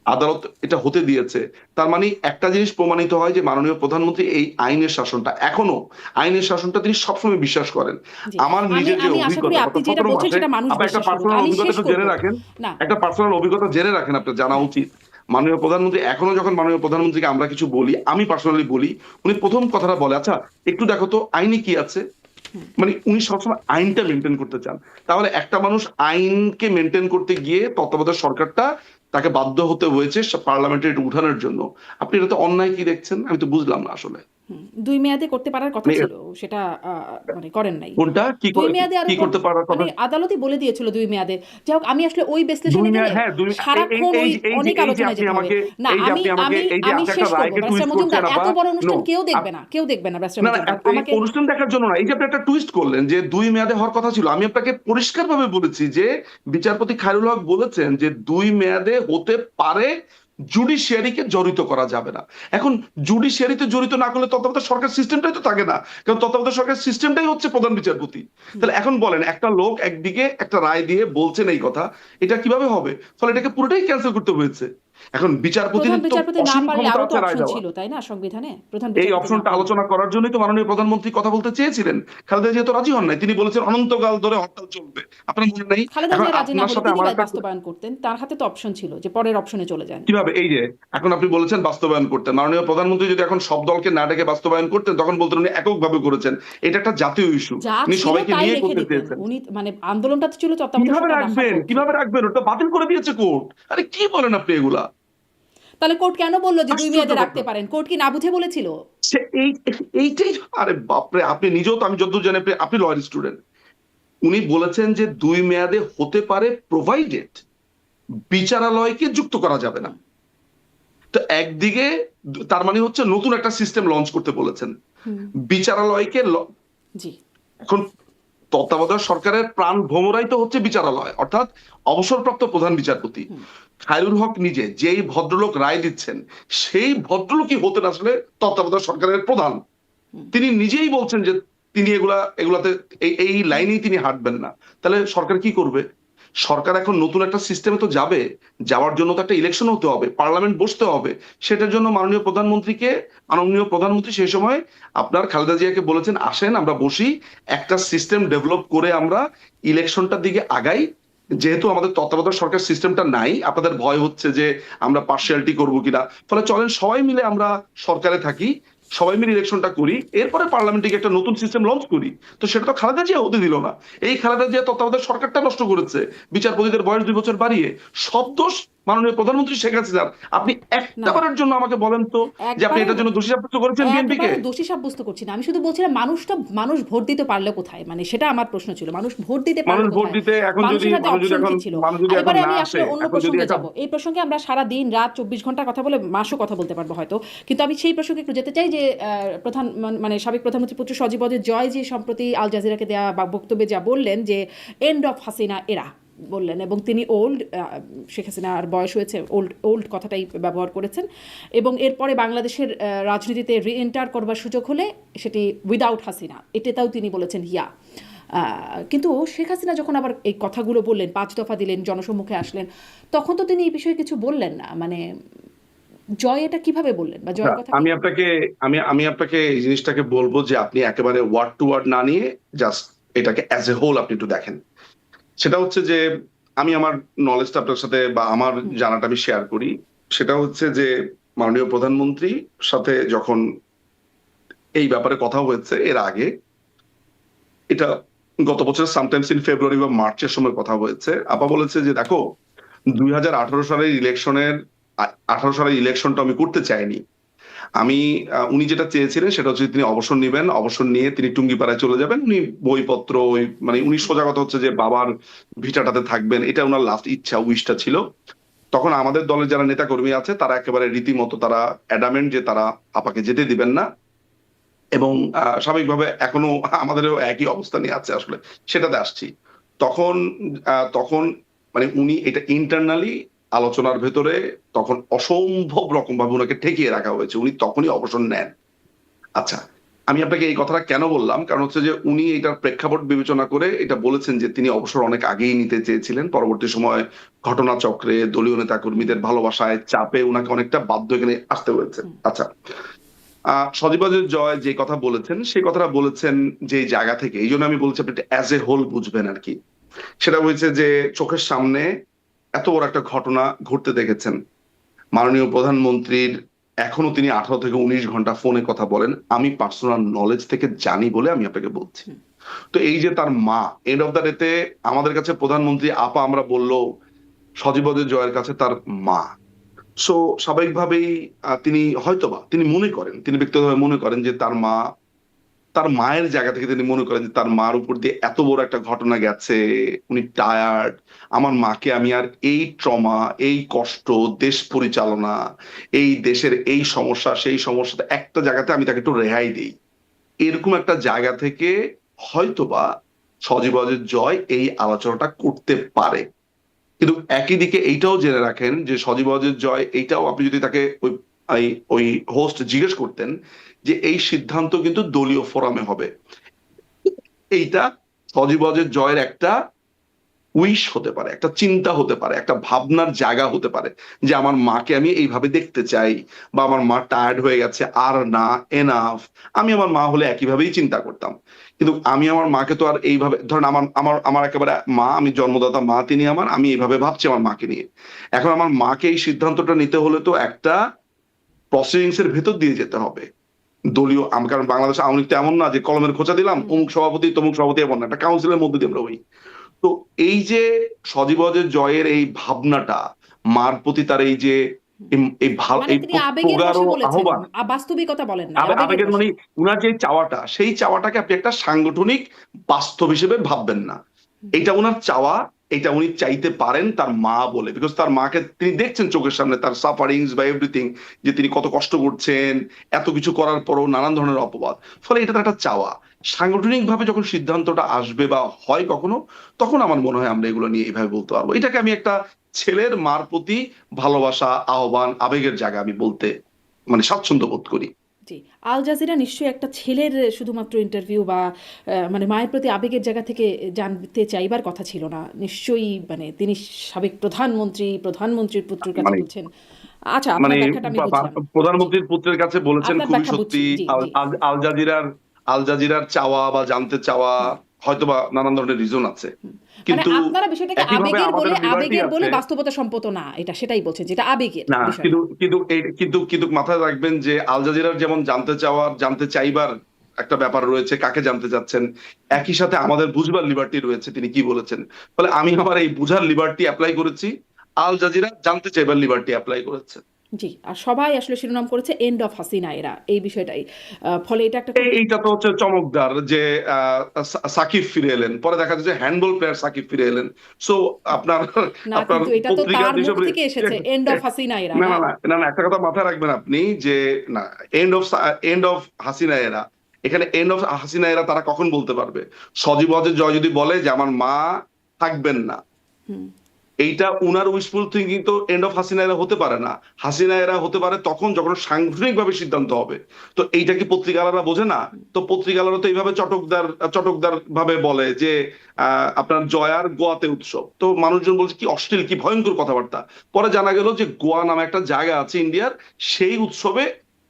আদালত এটা হতে দিয়েছে। তার মানে একটা জিনিস প্রমাণিত হয় যে মাননীয় প্রধানমন্ত্রী এই আইনের শাসনটা এখনো, আইনের শাসনটা তিনি সবসময় বিশ্বাস করেন। জি, আমার আমি নিজের যে আমি আশা করি অভিজ্ঞতা গত আপনি যেটা 17 বলছেন মাসে, সেটা মানুষ আপনি একটা বিশ্বাস করুক। পার্সোনাল আমি অভিজ্ঞতা শেষ একটু জেনে করব। রাখেন, না, একটা পার্সোনাল অভিজ্ঞতা জেনে রাখেন, আপনার জানা উচিত। মাননীয় প্রধানমন্ত্রী এখনো যখন মাননীয় প্রধানমন্ত্রীকে আমরা কিছু বলি, আমি পার্সোনালি বলি, উনি প্রথম কথাটা বলে, আচ্ছা একটু দেখো তো আইনে কি আছে। মানে উনি সবসময় আইনটা মেনটেন করতে চান। তাহলে একটা মানুষ আইনকে মেনটেন করতে গিয়ে তত্ত্বাবধায়ক সরকারটা তাকে বাধ্য হতে হয়েছে পার্লামেন্টে এটা উঠানোর জন্য। আপনি এটাতে অন্যায় কি দেখছেন? আমি তো বুঝলাম না আসলে। ২ মেয়াদে করতে পারার কথা মানে ছিল, সেটা মানে করেন নাই। কোনটা ২ মেয়াদে আরো কি করতে পারার মানে কথা? আদালতই বলে দিয়েছিল ২ মেয়াদে। যাই হোক, আমি আসলে ওই দুই বিশ্লেষণে মেয়াদ, গেলে হ্যাঁ সারাক্ষণ অনেক এই যে আলোচনায় আপনি যেতে হবে। আমাকে, না, এই যে আমি আপনি আমাকে, আমি এই যে আমি আপনি একটা শেষ করব রায়কে ব্যারিস্টার টুইস্ট করছেন, মজুমদার। এত আবার বড় নো, অনুষ্ঠান কেউ দেখবে না, কেউ দেখবে না ব্যারিস্টার না না, মজুমদার। এই আমাকে অনুষ্ঠান দেখার জন্য না, এই যে আপনি একটা টুইস্ট করলেন যে 2 মেয়াদে হওয়ার কথা ছিল। আমি আপনাকে পরিষ্কার ভাবে বলেছি যে বিচারপতি খায়রুল হক বলেছেন যে 2 মেয়াদে হতে পারে, জুডিশিয়ারিকে জড়িত করা যাবে না। এখন জুডিশিয়ারিতে জড়িত না করলে তত্ত্বাবধায়ক সরকার সিস্টেমটাই তো থাকে না, কারণ তত্ত্বাবধায়ক সরকার সিস্টেমটাই হচ্ছে প্রধান বিচারপতি। তাহলে এখন বলেন, একটা লোক একদিকে একটা রায় দিয়ে বলছেন এই কথা, এটা কিভাবে হবে? ফলে এটাকে পুরোটাই ক্যান্সেল করতে হয়েছে। এখন বিচারপতির প্রধান তো বিচারপতি না অসীম পারলে ক্ষমতা আরো তো আছে রায় অপশন দেওয়া। ছিল, তাই না সংবিধানে? প্রধান এই বিচারপতি না অপশনটা পারলে। আলোচনা করার জন্যই তো মাননীয় প্রধানমন্ত্রী কথা বলতে চেয়েছিলেন। খালেদা জিয়া তো রাজি হন নাই, তিনি বলেছেন অনন্তকাল ধরে হরতাল চলবে, আপনার মনে নেই? খালেদা এখন জিয়া রাজি না আপনার হলে সাথে তিনি আমার বা একটা বাস্তবায়ন করতেন, তার হাতে তো অপশন ছিল যে পরের অপশনে চলে যান। কিভাবে, এই যে এখন আপনি বলেছেন বাস্তবায়ন করতে, মাননীয় প্রধানমন্ত্রী যদি এখন সব দলকে না ডেকে বাস্তবায়ন করতেন তখন বলতেন উনি এককভাবে করেছেন। এটা একটা জাতীয় ইস্যু, যা উনি ছিল সবাইকে তাই নিয়ে রেখে করতে দিতেন চেয়েছেন। উনি, মানে আন্দোলনটা তো ছিল তত্ত্বাবধায়ক কিভাবে সরকার রাখার রাখবেন, পক্ষে। কিভাবে রাখবেন? ওটা বাতিল করে দিয়েছে কোর্ট। আরে কি বলেন আপনি এগুলা? তাহলে কোর্ট কেন বললো যে 2 আশ্চর্য মেয়াদে রাখতে কথা। পারেন? কোর্ট কি না বুঝে বলেছিল? সে এই এইটাই, আরে বাপরে, আপনি নিজেও তো, আমি যতদূর জানি আপনি লয়ার স্টুডেন্ট, উনি বলেছেন যে 2 মেয়াদে হতে পারে প্রোভাইডেড বিচারালয়কে যুক্ত করা যাবে না। তো একদিকে তার মানে হচ্ছে নতুন একটা সিস্টেম লঞ্চ করতে বলেছেন হুম। বিচারালয়কে। জি। এখন তত্ত্বাবধায়ক সরকারের প্রাণ ভ্রমরাই তো হচ্ছে বিচারালয়, অর্থাৎ অবসরপ্রাপ্ত প্রধান বিচারপতি হুম। খায়রুল হক নিজে, যেই ভদ্রলোক রায় দিচ্ছেন, সেই ভদ্রলোকই হতেন আসলে তত্ত্বাবধায়ক সরকারের প্রধান। হুম। তিনি নিজেই বলছেন যে তিনি এগুলাতে এই লাইনেই তিনি হাঁটবেন না। তাহলে সরকার কি করবে? সরকার এখন নতুন একটা সিস্টেমে তো যাবে, যাওয়ার জন্য তো একটা ইলেকশন হতে হবে, পার্লামেন্ট বসতে হবে। সেটার জন্য মাননীয় প্রধানমন্ত্রী সেই সময় আপনার খালেদা জিয়াকে বলেছেন, আসেন আমরা বসি, একটা সিস্টেম ডেভেলপ করে আমরা ইলেকশনটার দিকে আগাই। যেহেতু আমাদের তত্ত্বাবধায়ক সরকার সিস্টেমটা নাই, আপনাদের ভয় হচ্ছে যে আমরা পার্সিয়ালিটি করবো কিনা, ফলে চলেন সবাই মিলে আমরা সরকারে থাকি, সবাই মিলে ইলেকশনটা করি, এরপরে পার্লামেন্টে একটা নতুন সিস্টেম লঞ্চ করি। তো সেটা তো খালেদা জিয়া হতে দিল না। এই খালেদা জিয়া তত্ত্বাবধায়ক সরকারটা নষ্ট করেছে, বিচারপতিদের বয়স 2 বছর বাড়িয়ে। সব দোষ মাননীয় প্রধানমন্ত্রী শেখ হাসিনার। আপনি একটা না, বারের জন্য আমাকে বলেন তো যে আপনি একবারও এটার জন্য দোষী সাব্যস্ত করেছেন বিএনপিকে? একবারও দোষী সাব্যস্ত করছি না। আমি শুধু বলছিলাম মানুষ ভোট দিতে পারলো কোথায়? মানে সেটা আমার প্রশ্ন ছিল। মানুষ ভোট দিতে পারলো মানুষ ভোট কোথায়? দিতে এখন যদি মানুষের হাতে মানুষ যদি অপশন এখন কি ছিল? মানুষ যদি এখন এবারে না আমি আসে, আসলে অন্য এখন যদি প্রসঙ্গে একটা যাব। এই প্রসঙ্গে আমরা সারা দিন রাত 24 ঘন্টা কথা বলে মাসও কথা বলতে পারবো হয়তো। কিন্তু আমি সেই প্রসঙ্গে একটু যেতে চাই যে মানে সাবেক প্রধানমন্ত্রী পুত্র সজীব ওয়াজেদ জয় যে সম্প্রতি আল জাজিরাকে দেওয়া বক্তব্যে যা বললেন যে এন্ড অফ হাসিনা এরা বললেন, এবং তিনি ওল্ড, শেখ হাসিনার বয়স হয়েছে, ওল্ড কথাটাই ব্যবহার করেছেন, এবং এরপরে বাংলাদেশের রাজনীতিতে রি এন্টার করবার সুযোগ হলে সেটি উইদাউট হাসিনা, এটাতেও তিনি বলেছেন হিয়া। কিন্তু শেখ হাসিনা যখন আবার এই কথাগুলো বললেন, 5 দফা দিলেন, জনসম্মুখে আসলেন, তখন তো তিনি এই বিষয়ে কিছু বললেন না। মানে জয় এটা কিভাবে বললেন, বা জয়ের কথা আমি আপনাকে আমি আপনাকে এই জিনিসটাকে বলবো যে আপনি একেবারে ওয়ার্ড টু ওয়ার্ড না নিয়ে জাস্ট এটাকে অ্যাজ এ হোল আপনি একটু দেখেন। সেটা হচ্ছে যে আমি আমার নলেজটা আপনার সাথে বা আমার জানাটা আমি শেয়ার করি। সেটা হচ্ছে যে মাননীয় প্রধানমন্ত্রীর সাথে যখন এই ব্যাপারে কথা হয়েছে এর আগে, এটা গত বছর সামটাইমস ইন ফেব্রুয়ারি বা মার্চের সময় কথা হয়েছে। আপা বলেছে যে দেখো, 2018 সালের ইলেকশনের 18 সালের ইলেকশনটা আমি করতে চাইনি। উনি যেটা চেয়েছিলেন সেটা হচ্ছে তিনি অবসর নিবেন, অবসর নিয়ে তিনি টুঙ্গিপাড়ায় চলে যাবেন, উনি বইপত্র মানে উনি সোজা কথা হচ্ছে যে বাবার ভিটাটাতে থাকবেন, এটা ওনার লাস্ট ইচ্ছা, উইশটা ছিল। তখন আমাদের দলের যারা নেতা কর্মী আছে তারা একেবারে রীতিমতো তারা অ্যাডামেন্ট যে তারা আপাকে যেতে দিবেন না, এবং স্বাভাবিকভাবে এখনো আমাদেরও একই অবস্থানে আছে আসলে, সেটাতে আসছি। তখন তখন মানে উনি এটা ইন্টারনালি আলোচনার ভেতরে তখন অসম্ভব রকম ভাবে উনাকে ঠেকিয়ে রাখা হয়েছে, উনি তখনই অবসর নেন। আচ্ছা, আমি আপনাকে এই কথাটা কেন বললাম, কারণ হচ্ছে যে উনি এটার প্রেক্ষাপট বিবেচনা করে এটা বলেছেন যে তিনি অবসর অনেক আগেই নিতে চেয়েছিলেন, পরবর্তী সময় ঘটনাচক্রে দলীয় নেতা কর্মীদের ভালোবাসায় চাপে উনাকে অনেকটা বাধ্য এখানে আসতে হয়েছে। আচ্ছা, সজীব ওয়াজেদ জয় যে কথা বলেছেন সেই কথাটা বলেছেন যে জায়গা থেকে, এই জন্য আমি বলছি আপনি অ্যাজ এ হোল বুঝবেন আর কি। সেটা হয়েছে যে চোখের সামনে এত বড় একটা ঘটনা ঘটতে দেখেছেন, মাননীয় প্রধানমন্ত্রীর এখনো তিনি 18 থেকে 19 ঘন্টা ফোনে কথা বলেন, আমি পার্সোনাল নলেজ থেকে জানি বলে আমি আপনাকে বলছি। তো এই যে তার মা, এন্ড অফ দ্য ডেতে আমাদের কাছে প্রধানমন্ত্রী আপা আমরা বললো, সজীব ওয়াজেদ জয়ের কাছে তার মা। সো স্বাভাবিকভাবেই তিনি হয়তোবা তিনি মনে করেন, তিনি ব্যক্তিগতভাবে মনে করেন যে তার মায়ের জায়গা থেকে তিনি মনে করেন যে তার মার উপর দিয়ে এত বড় একটা ঘটনা গেছে, উনি টায়ার্ড, আমার মাকে আমি আর এই ট্রমা, এই কষ্ট, দেশ পরিচালনা, এই দেশের এই সমস্যা সেই সমস্যাতে একটা জায়গাতে আমি তাকে একটু রেহাই দিই, এরকম একটা জায়গা থেকে হয়তোবা সজীব ওয়াজেদ জয় এই আলোচনাটা করতে পারে। কিন্তু একই দিকে এইটাও জেনে রাখেন যে সজীব ওয়াজেদ জয়, এইটাও আপনি যদি তাকে ওই হোস্ট জিজ্ঞেস করতেন যে এই সিদ্ধান্ত কিন্তু দলীয় ফোরামে হবে, এইটা সজীব ওয়াজেদ জয়ের একটা উইশ হতে পারে, একটা চিন্তা হতে পারে, একটা ভাবনার জায়গা হতে পারে যে আমার মাকে আমি এইভাবে দেখতে চাই, বা আমার মা টায়ার্ড হয়ে গেছে, আর না, এনাফ। আমি আমার মা হলে একইভাবেই চিন্তা করতাম। কিন্তু আমি আমার মাকে তো আর এইভাবে, ধরেন আমার আমার আমার একেবারে মা, আমি জন্মদাতা মা, তিনি আমার, আমি এইভাবে ভাবছি আমার মাকে নিয়ে। এখন আমার মাকে এই সিদ্ধান্তটা নিতে হলে তো একটা প্রসিডিংস এর ভেতর দিয়ে যেতে হবে। দলীয় কারণ বাংলাদেশ আওয়ামী লীগ তো এমন না যে কলমের খোঁচা দিলাম অমুক সভাপতি তমুক সভাপতি, এমন না, একটা কাউন্সিলের মধ্যে দিয়ে আমরা হই। তো এই যে সজীবদের জয়ের এই ভাবনাটা, মার প্রতি তার এই যে মানে এই তিনি আবেগের প্রগাঢ় বশে বলেছেন, আহ্বান, বাস্তবিকতা বলেন না, আবেগের আবেগের বশে। মানে উনার যে চাওয়াটা, সেই চাওয়াটাকে আপনি একটা সাংগঠনিক বাস্তব হিসেবে ভাববেন না। এটা উনার চাওয়া, এটা উনি চাইতে পারেন তার মা বলে, বিকজ তার মাকে তিনি দেখছেন চোখের সামনে, তার সাফারিংস বা এভরিথিং, যে তিনি কত কষ্ট করছেন, এত কিছু করার পরও নানান ধরনের অপবাদ। ফলে এটা তো একটা চাওয়া। সাংগঠনিক ভাবে যখন সিদ্ধান্তটা আসবে বা হয় কখনো, তখন আমার মনে হয় আমরা এগুলো নিয়ে এইভাবে বলতে পারবো। এটাকে আমি একটা ছেলের মার প্রতি ভালোবাসা, আহ্বান, আবেগের জায়গা আমি বলতে মানে স্বাচ্ছন্দ্য বোধ করি। জি, আল জাজিরা নিশ্চয়ই একটা ছেলের শুধুমাত্র ইন্টারভিউ বা মানে মায়ের প্রতি আবেগের জায়গা থেকে জানতে চাইবার কথা ছিল না নিশ্চয়ই। মানে তিনি সাবেক প্রধানমন্ত্রীর পুত্রের কাছে মানে বলছেন। আচ্ছা, আপনার ব্যাখ্যাটা আমি বুঝলাম। জি, প্রধানমন্ত্রীর পুত্রের কাছে বলেছেন, আপনার খুবই ব্যাখ্যা সত্যি। বুঝছি। জি, জি। আল জাজিরার চাওয়া বা জানতে চাওয়া হুম, হয়তোবা নানান ধরনের রিজন আছে, হুম। মানে কিন্তু আপনারা বিষয়টাকে একইভাবে আমাদের লিবার্টি আবেগের বলে আছে। বাস্তবতা সম্মত না, এটা সেটাই বলছেন, যেটা আবেগের না, বিষয়টা। কিন্তু মাথায় রাখবেন যে আল জাজিরার যেমন জানতে চাইবার একটা ব্যাপার রয়েছে, কাকে জানতে চাচ্ছেন, একই সাথে আমাদের বুঝবার লিবার্টি রয়েছে, তিনি কি বলেছেন। ফলে আমি আমার এই বুঝার লিবার্টি অ্যাপ্লাই করেছি, আল জাজিরা জানতে চাইবার লিবার্টি অ্যাপ্লাই করেছে। জি, আর সবাই আসলে শিরোনাম করেছে এন্ড অফ হাসিনা এরা, এই বিষয়টাই। ফলে এটা একটা খুব এইটা তো হচ্ছে চমকদার যে সাকিব ফিরে এলেন, পরে দেখা যাচ্ছে হ্যান্ডবল প্লেয়ার সাকিব ফিরে এলেন। সো আপনার না, আপনার কিন্তু এটা তো পত্রিকার তার মুখ যেসব থেকে এসেছে, এন্ড অফ হাসিনা এরা, না না? না না না না, একটা কথা মাথায় রাখবেন আপনি যে না, এন্ড অফ হাসিনা এরা, এখানে এন্ড অফ হাসিনা এরা তারা কখন বলতে পারবে? সজীব ওয়াজেদ জয় যদি বলে যে আমার মা থাকবেন না, হুম। এইটা উনার উইশফুল থিঙ্কিং তো এন্ড অফ হাসিনা এরা হতে পারে না। হাসিনা এরা হতে পারে তখন যখন সাংগঠনিক ভাবে সিদ্ধান্ত হবে। তো এইটা কি পত্রিকালারা বোঝে না? তো পত্রিকালারা তো এইভাবে চটকদার ভাবে বলে যে আপনার জয়ার গোয়াতে উৎসব, তো মানুষজন বলছে কি অশ্লীল, কি ভয়ঙ্কর কথাবার্তা। পরে জানা গেল যে গোয়া নামে একটা জায়গা আছে ইন্ডিয়ার, সেই উৎসবে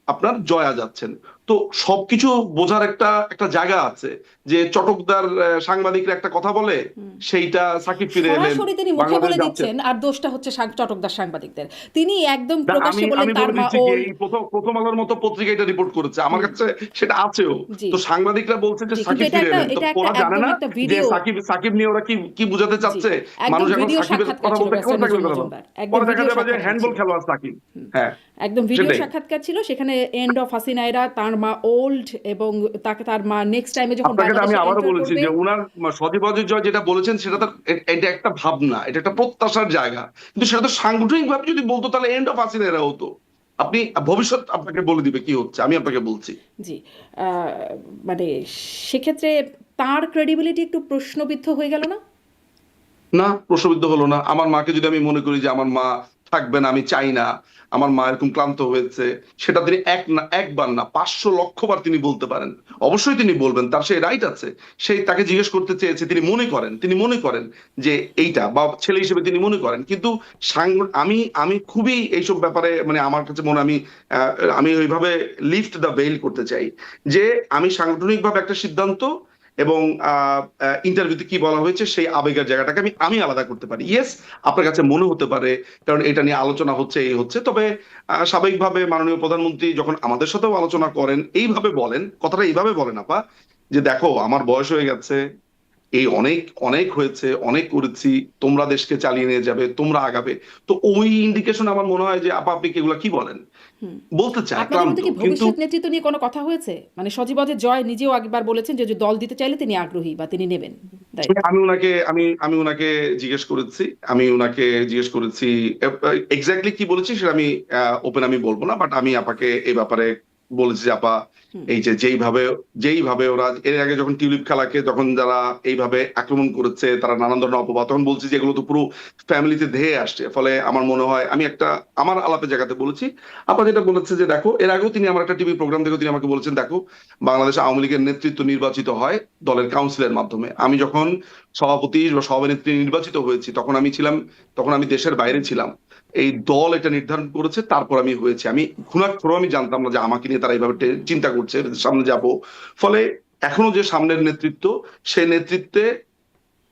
আপনার জয়া যাচ্ছেন। তো সবকিছু বোঝার একটা একটা জায়গা আছে, যে চটকদার সাংবাদিকরা একটা কথা বলে, হুম। সেইটা সাকিব ফিরে এলেন, সরাসরি তিনি মুখে বাংলাদেশ বলে যাচ্ছেন। দিচ্ছেন, আর দোষটা হচ্ছে চটকদার সাংবাদিকদের। তিনি একদম না, আমি প্রকাশ্যে বললেন আমি তার বলে মা দিচ্ছি কি, ওল্ড। এই প্রথম আলোর মতো পত্রিকা এটা রিপোর্ট করেছে, আমার হুম। কাছে সেটা আছেও। জি, তো সাংবাদিকরা বলছে যে জি, কিন্তু সাকিব ফিরে এলেন, তো এটা একটা ওরা জানে একদম না একটা যে ভিডিও। সাকিব নিয়ে ওরা কি কি বুঝাতে জি, চাচ্ছে। একদম মানুষ এখন ভিডিও সাকিবের সাক্ষাৎকার কথা ছিল বলতে কেমন ব্যারিস্টার থাকবে নজরুল কথা বলতে, মজুমদার, একদম পরে দেখা ভিডিও যাবে যে সাক্ষাৎকার হ্যান্ডবল ছিল। খেলোয়াড় সাকিব। হুম। হ্যাঁ, একদম ভিডিও সেটাই। সাক্ষাৎকার ছিল, সেখানে এন্ড অফ হাসিনা এরা, তার মা ওল্ড, এবং তাকে তার মা নেক্সট টাইমে যখন আপনাকে আমি বাংলাদেশে আবারও এন্টার বলেছি করবে। যে উনার সজীব ওয়াজেদ জয় যেটা বলেছেন সেটা তো এটা একটা ভাবনা, এটা একটা প্রত্যাশার জায়গা, কিন্তু সেটা তো সাংগঠনিক ভাবে যদি বলতো তাহলে এন্ড অফ হাসিনা এরা হতো। আপনি ভবিষ্যৎ আপনাকে বলে দিবে কি হচ্ছে, আমি আপনাকে বলছি। জি, আহ, মানে সেক্ষেত্রে তার ক্রেডিবিলিটি একটু প্রশ্নবিদ্ধ হয়ে গেল না? না, প্রশ্নবিদ্ধ হলো না। আমার মাকে যদি আমি মনে করি যে আমার মা থাকবে না, আমি চাই না, আমার মা এরকম ক্লান্ত হয়েছে, সেটা তিনি একবার না 500 লক্ষ বার তিনি বলতে পারেন। অবশ্যই তিনি বলবেন, তার সেই রাইট আছে। সেই তাকে জিজ্ঞেস করতে চেয়েছে, তিনি মনে করেন যে এইটা, বা ছেলে হিসেবে তিনি মনে করেন। কিন্তু আমি খুবই এইসব ব্যাপারে মানে আমার কাছে মনে আমি ওইভাবে লিফট দ্য বেইল করতে চাই যে আমি সাংগঠনিকভাবে একটা সিদ্ধান্ত এবং ইন্টারভিউতে কি বলা হয়েছে সেই আবেগের জায়গাটাকে আমি আলাদা করতে পারি। ইয়েস, আপনার কাছে মনে হতে পারে কারণ এটা নিয়ে আলোচনা হচ্ছে, এই হচ্ছে, তবে স্বাভাবিকভাবে মাননীয় প্রধানমন্ত্রী যখন আমাদের সাথেও আলোচনা করেন, এইভাবে বলেন, কথাটা এইভাবে বলেন আপা, যে দেখো আমার বয়স হয়ে গেছে, এই অনেক অনেক হয়েছে, অনেক করেছি, তোমরা দেশকে চালিয়ে নিয়ে যাবে, তোমরা আগাবে। তো ওই ইন্ডিকেশন আমার মনে হয় যে আপা আপনি কি এগুলা কি বলেন, হুম। বলতে চায় আপনাদের ক্লান্ত, মধ্যে কি কিন্তু ভবিষ্যৎ নেতৃত্ব নিয়ে কোনো কথা হয়েছে? মানে সজীব ওয়াজেদ জয় নিজেও একবার বলেছেন যে যদি দল দিতে চাইলে তিনি আগ্রহী বা তিনি নেবেন দায়িত্ব। আমি উনাকে জিজ্ঞেস করেছি, এক্স্যাক্টলি কি বলেছি সেটা আমি ওপেন আমি বলবো না, বাট আমি আপাকে এই ব্যাপারে বলেছি যে আপা এই যে যেইভাবে ওরা এর আগে যখন টিউলিপ খেলাকে যখন যারা এইভাবে আক্রমণ করেছে, তারা নানান ধরনের অপবাদ, তখন বলছি যে এগুলো তো পুরো ফ্যামিলিতে ধেয়ে আসছে। ফলে আমার মনে হয় আমি একটা আমার আলাপের জায়গাতে বলেছি, আপা যেটা বলেছে যে দেখো, এর আগেও তিনি আমার একটা টিভি প্রোগ্রাম দেখে তিনি আমাকে বলেছেন, দেখো বাংলাদেশ আওয়ামী লীগের নেতৃত্ব নির্বাচিত হয় দলের কাউন্সিলের মাধ্যমে। আমি যখন সভাপতি বা সভানেত্রী নির্বাচিত হয়েছি তখন আমি দেশের বাইরে ছিলাম। এই দল এটা নির্ধারণ করেছে, তারপর আমি হয়েছে। আমি ঘুণাক্ষরেও আমি জানতাম না যে আমাকে নিয়ে তারা এইভাবে চিন্তা করছে, সামনে যাব। ফলে এখনো যে সামনের নেতৃত্ব, সেই নেতৃত্বে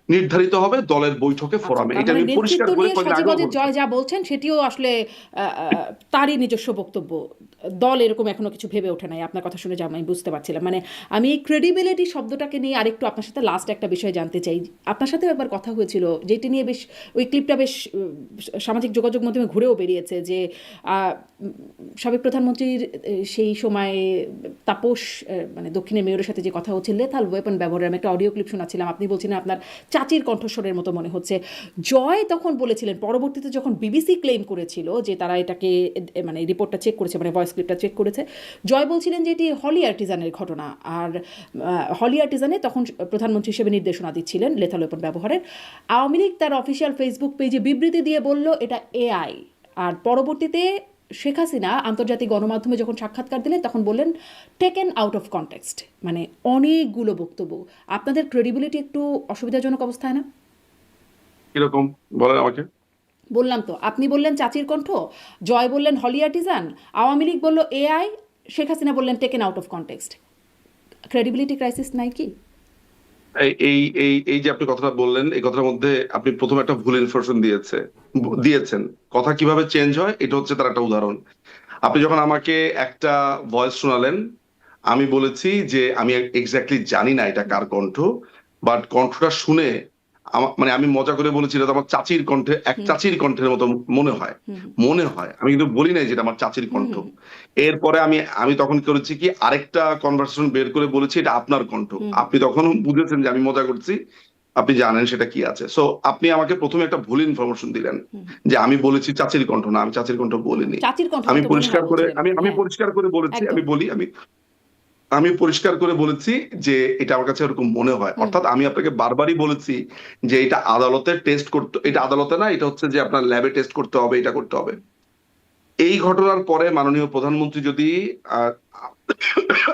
নির্ধারিত হবে দলের বৈঠকে, আচ্ছা, ফোরামে। তার এটা মানে আমি নেতৃত্ব পরিষ্কার করে নিয়ে কয়েকদিন আগেও সজীব বলেছি। জয় যা বলছেন সেটিও আসলে তারই নিজস্ব বক্তব্য। দল এরকম এখনো কিছু ভেবে ওঠে নাই, আপনার কথা শুনে যা আমি বুঝতে পারছিলাম। মানে আমি এই ক্রেডিবিলিটি শব্দটাকে নিয়ে আরেকটু আপনার সাথে লাস্ট একটা বিষয় জানতে চাই। আপনার সাথেও একবার কথা হয়েছিল যেটি নিয়ে বেশ, ওই ক্লিপটা বেশ সামাজিক যোগাযোগ মাধ্যমে ঘুরেও বেরিয়েছে, যে সাবেক প্রধানমন্ত্রীর সেই সময়ে তাপস মানে দক্ষিণের মেয়রের সাথে যে কথা হচ্ছে লেথাল ওয়েপন ব্যবহারের, আমি একটা অডিও ক্লিপ শোনাচ্ছিলাম, আপনি বলছিলেন আপনার চাচির কণ্ঠস্বরের মতো মনে হচ্ছে। জয় তখন বলেছিলেন, পরবর্তীতে যখন বিবিসি ক্লেম করেছিল যে তারা এটাকে মানে রিপোর্টটা চেক করেছে, মানে ভয়েস ক্লিপটা চেক করেছে, জয় বলছিলেন যে এটি হলি আর্টিজানের ঘটনা। আর হলি আর্টিজানে তখন প্রধানমন্ত্রী হিসেবে নির্দেশনা দিচ্ছিলেন লেথাল ওয়েপন ব্যবহারের। আওয়ামী লীগ তার অফিসিয়াল ফেসবুক পেজে বিবৃতি দিয়ে বলল এটা এআই। আর পরবর্তীতে শেখ হাসিনা আন্তর্জাতিক গণমাধ্যমে যখন সাক্ষাৎকার দিলেন তখন বললেন টেকেন আউট অফ কনটেক্সট। মানে অনেকগুলো বক্তব্য। আপনাদের ক্রেডিবিলিটি একটু অসুবিধাজনক অবস্থায় না? কিরকম বলেন আমাকে। বললাম তো, আপনি বললেন চাচির কণ্ঠ, জয় বললেন হলি আর্টিজান, আওয়ামী লীগ বলল এআই, শেখ হাসিনা বললেন taken out of context. Credibility crisis নাই কি? এই এই এই এই যে আপনি কথাটা বললেন, এই কথার মধ্যে আপনি প্রথম একটা ভুল ইনফরমেশন দিয়েছেন। কথা কিভাবে চেঞ্জ হয়, এটা হচ্ছে তার একটা উদাহরণ। আপনি যখন আমাকে একটা ভয়েস শোনালেন, আমি বলেছি যে আমি এক্স্যাক্টলি জানি না এটা কার কণ্ঠ, বাট কণ্ঠটা শুনে মানে আমি মজা করে বলেছি এটা তো আমার চাচির কণ্ঠে, এক চাচির কণ্ঠের মতো মনে হয়। আমি কিন্তু বলি নাই যেটা আমার চাচির কণ্ঠ। এরপরে আমি তখন করেছি কি, আরেকটা কনভারসেশন বের করে বলেছি এটা আপনার কণ্ঠ। আপনি তখন বুঝেছেন যে আমি মজা করছি, আপনি জানেন সেটা কি আছে। সো আপনি আমাকে প্রথমে একটা ভুল ইনফরমেশন দিলেন যে আমি বলেছি চাচির কণ্ঠ। না, আমি চাচির কণ্ঠ বলিনি। চাচির কণ্ঠ আমি তো মনে পরিষ্কার হয় করে বলছিলেন আমি আপনি। আমি হ্যাঁ, পরিষ্কার করে বলেছি, একদম। আমি পরিষ্কার করে বলেছি যে এটা আমার কাছে এরকম মনে হয়। অর্থাৎ আমি আপনাকে বারবারই বলেছি যে এটা আদালতে টেস্ট করতে, এটা আদালতে না, এটা হচ্ছে যে আপনার ল্যাবে টেস্ট করতে হবে, এটা করতে হবে। এই ঘটনার পরে মাননীয় প্রধানমন্ত্রী যদি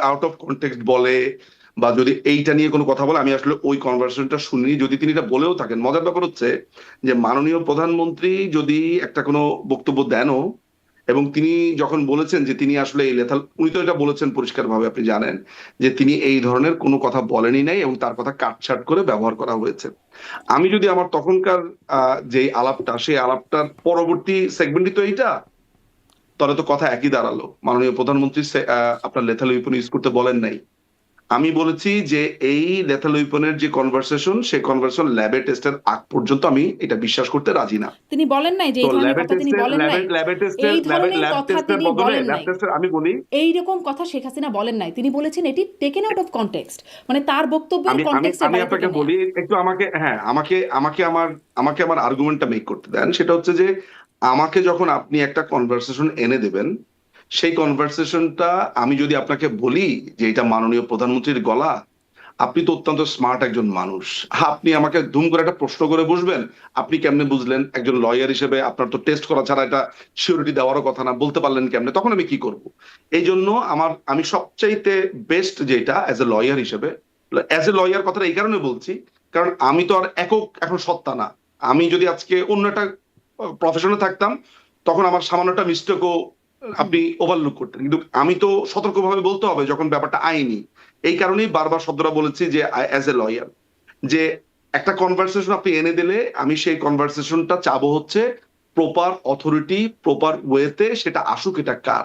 আউট অফ কনটেক্সট বলে বা যদি এইটা নিয়ে কোনো কথা বলে, আমি আসলে ওই কনভারসেশনটা শুনিনি। যদি তিনি এটা বলেও থাকেন, মজার ব্যাপার হচ্ছে যে মাননীয় প্রধানমন্ত্রী যদি একটা কোনো বক্তব্য দেনও, এবং তিনি যখন বলেছেন যে তিনি আসলে এই লেথাল, উনি তো এটা বলেছেন পরিষ্কারভাবে, আপনি জানেন যে তিনি এই ধরনের কোনো কথা বলেনই নাই এবং তার কথা কাটছাট করে ব্যবহার করা হয়েছে। আমি যদি আমার তখনকার যে আলাপটা, সেই আলাপটার পরবর্তী সেগমেন্টই তো এইটা, তাহলে তো কথা একই দাঁড়ালো। মাননীয় প্রধানমন্ত্রী আপনার লেথাল ওয়েপন ইউজ করতে বলেন নাই। আমি বলেছি যে এই লেথাল ওয়েপনের যে কনভারসেশন, সেই কনভারসেশন ল্যাবে টেস্টের আগ পর্যন্ত আমি এটা বিশ্বাস করতে রাজি না। তিনি বলেন নাই যে তো এই ধরনের ল্যাবে কথা তিনি টেস্টের বলেন নাই। এই ধরনের ল্যাব কথা টেস্টের তিনি বদলে বলেন ল্যাব নাই। টেস্টের আমি বলি, এইরকম কথা শেখ হাসিনা বলেন নাই। তিনি বলেছেন এটি টেকেন আউট অফ কনটেক্সট, মানে তার বক্তব্যের আমি আমি কনটেক্সটের আমি বাইরে থেকে আপনাকে নেয়া। বলি একটু, আমাকে হ্যাঁ আমাকে আমার আর্গুমেন্টটা মেক করতে দেন। সেটা হচ্ছে যে আমাকে যখন আপনি একটা কনভারসেশন এনে দেবেন, সেই কনভারসেশনটা আমি যদি আপনাকে বলি যে এটা মাননীয় প্রধানমন্ত্রীর গলা, আপনি তো অত্যন্ত স্মার্ট একজন মানুষ, আপনি আমাকে ধুম করে একটা প্রশ্ন করে বসবেন। আপনি কেমনে বুঝলেন? একজন লয়ার হিসেবে আপনার তো টেস্ট করা ছাড়া এটা সিওরিটি দেওয়ারও কথা না, বলতে পারলেন কেমনে? তখন আমি কি করব? এই জন্য আমি সবচাইতে বেস্ট যেটা অ্যাজ এ লয়ার হিসেবে, অ্যাজ এ লয়ার কথাটা এই কারণে বলছি, কারণ আমি তো আর একক এখন সত্তা না। আমি যদি আজকে অন্য একটা প্রফেশনে থাকতাম, তখন আমার সামান্যটা মিস্টেকও আপনি ওভারলুক করতেন। কিন্তু আমি তো সতর্কভাবে বলতে হবে যখন ব্যাপারটা আইনি। এই কারণেই বারবার শব্দটা বলেছি যে অ্যাজ এ লয়ার, যে একটা কনভারসেশন আপনি এনে দিলে আমি সেই কনভারসেশনটা চাবো হচ্ছে প্রপার অথরিটি, প্রপার ওয়েতে সেটা আসুক, এটা কার।